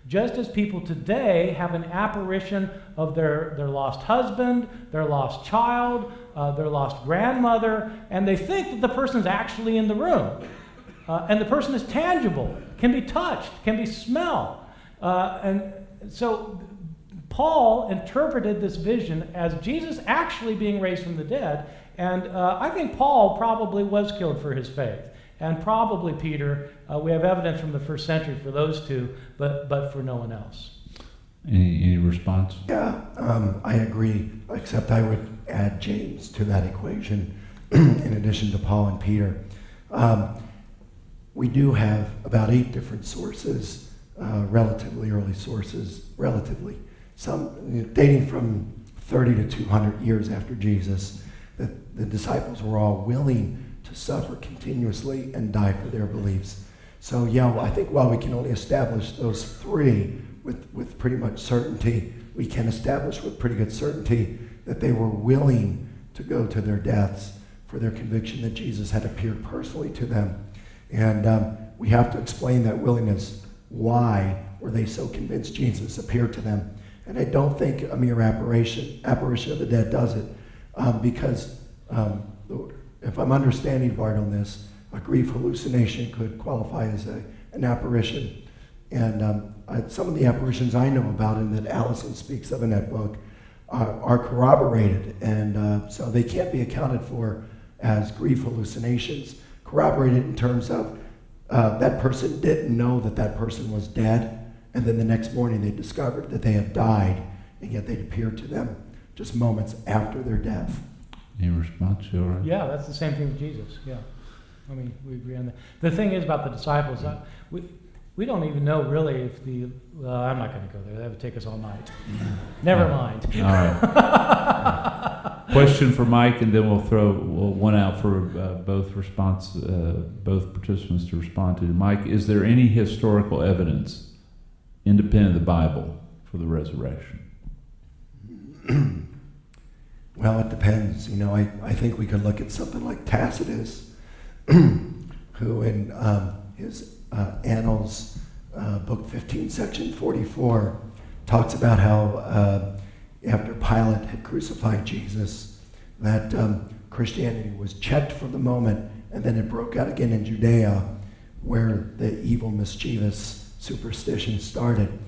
Just as people today have an apparition of their lost husband, their lost child, their lost grandmother, and they think that the person's actually in the room. And the person is tangible, can be touched, can be smelled. And so Paul interpreted this vision as Jesus actually being raised from the dead, and I think Paul probably was killed for his faith. And probably Peter, we have evidence from the first century for those two, but for no one else.
Any response?
Yeah, I agree, except I would add James to that equation in addition to Paul and Peter. We do have about 8 different sources, relatively early sources, some dating from 30 to 200 years after Jesus, that the disciples were all willing to suffer continuously and die for their beliefs. So yeah, I think while we can only establish those 3 with pretty much certainty, we can establish with pretty good certainty that they were willing to go to their deaths for their conviction that Jesus had appeared personally to them. And we have to explain that willingness. Why were they so convinced Jesus appeared to them? And I don't think a mere apparition of the dead does it, because if I'm understanding Bart on this, a grief hallucination could qualify as an apparition. And some of the apparitions I know about and that Allison speaks of in that book are corroborated. And so they can't be accounted for as grief hallucinations. Corroborated in terms of that person didn't know that that person was dead, and then the next morning they discovered that they had died, and yet they'd appeared to them just moments after their death.
Any response, Joe?
Yeah, that's the same thing with Jesus. Yeah, I mean, we agree on that. The thing is about the disciples, we don't even know really if I'm not going to go there. That would take us all night. Never mind.
All right. Question for Mike, and then we'll throw one out for both participants to respond to. Mike, is there any historical evidence, independent of the Bible, for the resurrection?
Well, it depends. I think we could look at something like Tacitus, who in his Annals, book 15, section 44, talks about how after Pilate had crucified Jesus, that Christianity was checked for the moment, and then it broke out again in Judea, where the evil, mischievous superstition started.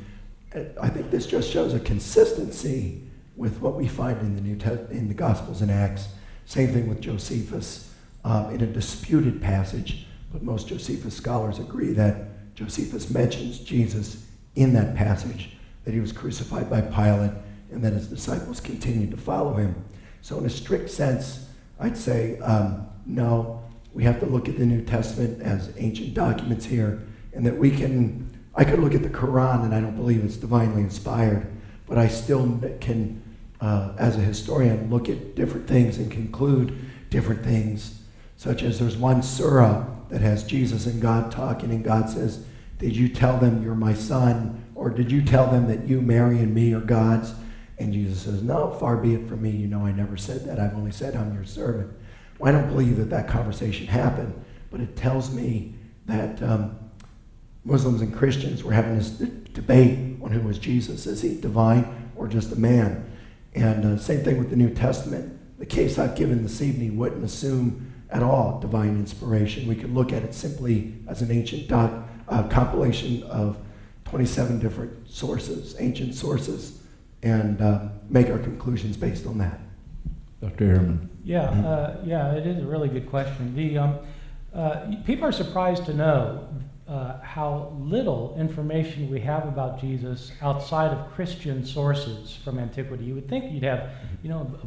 I think this just shows a consistency with what we find in in the Gospels and Acts. Same thing with Josephus, in a disputed passage, but most Josephus scholars agree that Josephus mentions Jesus in that passage, that he was crucified by Pilate, and that his disciples continued to follow him. So in a strict sense, I'd say, no, we have to look at the New Testament as ancient documents here, and that I could look at the Quran and I don't believe it's divinely inspired, but I still can, as a historian, look at different things and conclude different things, such as there's one surah that has Jesus and God talking, and God says, did you tell them you're my son, or did you tell them that you, Mary, and me are God's? And Jesus says, no, far be it from me. You know I never said that. I've only said I'm your servant. Well, I don't believe that conversation happened, but it tells me that Muslims and Christians were having this debate on who was Jesus. Is he divine or just a man? And same thing with the New Testament. The case I've given this evening wouldn't assume at all divine inspiration. We could look at it simply as an ancient compilation of 27 different sources, ancient sources, and make our conclusions based on that.
Dr. Ehrman.
Yeah, it is a really good question. People are surprised to know how little information we have about Jesus outside of Christian sources from antiquity. You would think you'd have,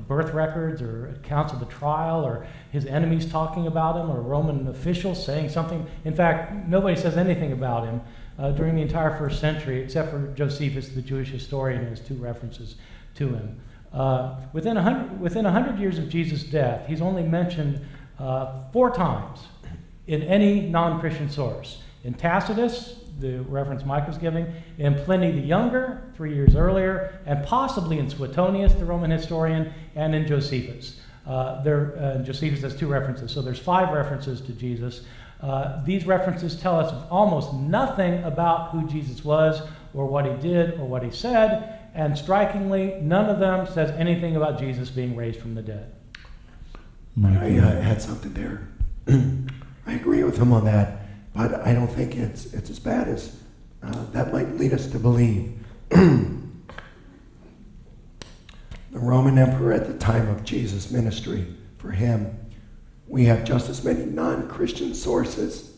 birth records or accounts of the trial, or his enemies talking about him, or Roman officials saying something. In fact, nobody says anything about him during the entire first century, except for Josephus, the Jewish historian, who has 2 references to him. Within 100 years of Jesus' death, he's only mentioned 4 times in any non-Christian source. In Tacitus, the reference Mike was giving, in Pliny the Younger, 3 years earlier, and possibly in Suetonius, the Roman historian, and in Josephus. Josephus has 2 references, so there's 5 references to Jesus. These references tell us almost nothing about who Jesus was, or what he did, or what he said, and strikingly, none of them says anything about Jesus being raised from the dead.
I had something there. I agree with him on that, but I don't think it's as bad as that might lead us to believe. The Roman emperor at the time of Jesus' ministry, for him, we have just as many non-Christian sources,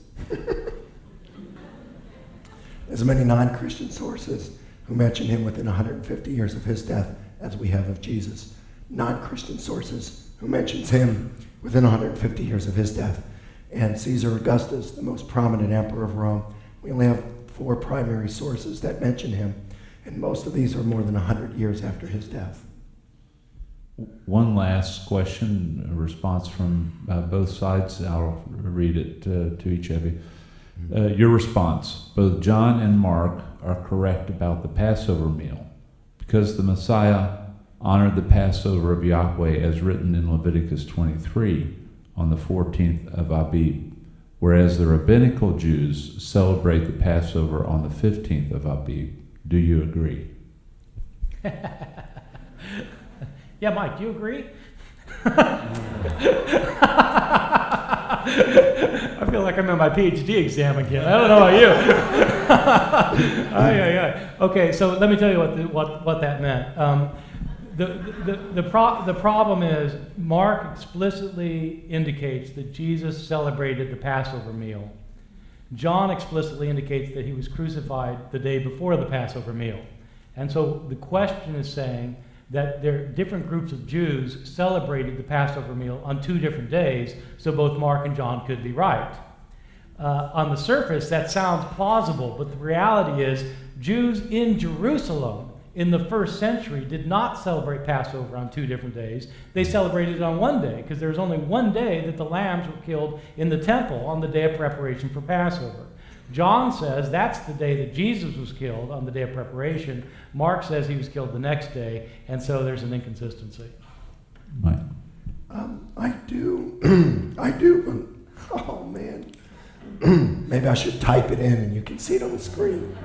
as many non-Christian sources who mention him within 150 years of his death as we have of Jesus. Non-Christian sources who mentions him within 150 years of his death. And Caesar Augustus, the most prominent emperor of Rome, we only have 4 primary sources that mention him, and most of these are more than 100 years after his death.
One last question, a response from both sides. I'll read it to each of you. Your response: both John and Mark are correct about the Passover meal, because the Messiah honored the Passover of Yahweh as written in Leviticus 23 on the 14th of Abib, whereas the rabbinical Jews celebrate the Passover on the 15th of Abib. Do you agree?
Yeah, Mike, do you agree? I feel like I'm in my PhD exam again. I don't know about you. Okay, so let me tell you what that meant. The problem is Mark explicitly indicates that Jesus celebrated the Passover meal. John explicitly indicates that he was crucified the day before the Passover meal. And so the question is saying that there different groups of Jews celebrated the Passover meal on 2 different days, so both Mark and John could be right. On the surface, that sounds plausible, but the reality is Jews in Jerusalem in the first century did not celebrate Passover on 2 different days. They celebrated it on 1 day, because there was only 1 day that the lambs were killed in the temple on the day of preparation for Passover. John says that's the day that Jesus was killed, on the day of preparation. Mark says he was killed the next day, and so there's an inconsistency.
Mike.
I do. Oh, man. Maybe I should type it in and you can see it on the screen.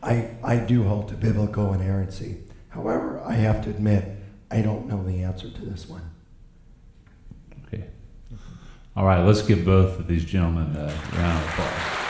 I do hold to biblical inerrancy. However, I have to admit, I don't know the answer to this one.
Okay. All right, let's give both of these gentlemen a round of applause.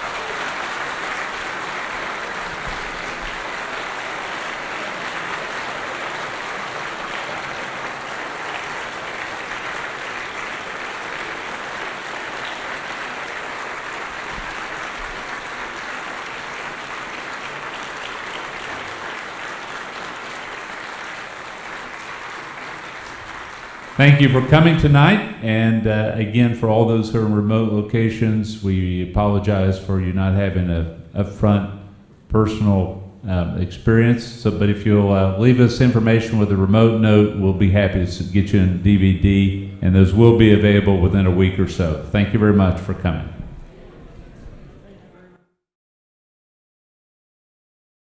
Thank you for coming tonight, and again, for all those who are in remote locations, we apologize for you not having a upfront personal experience. So, but if you'll leave us information with a remote note, we'll be happy to get you in DVD, and those will be available within a week or so. Thank you very much for coming.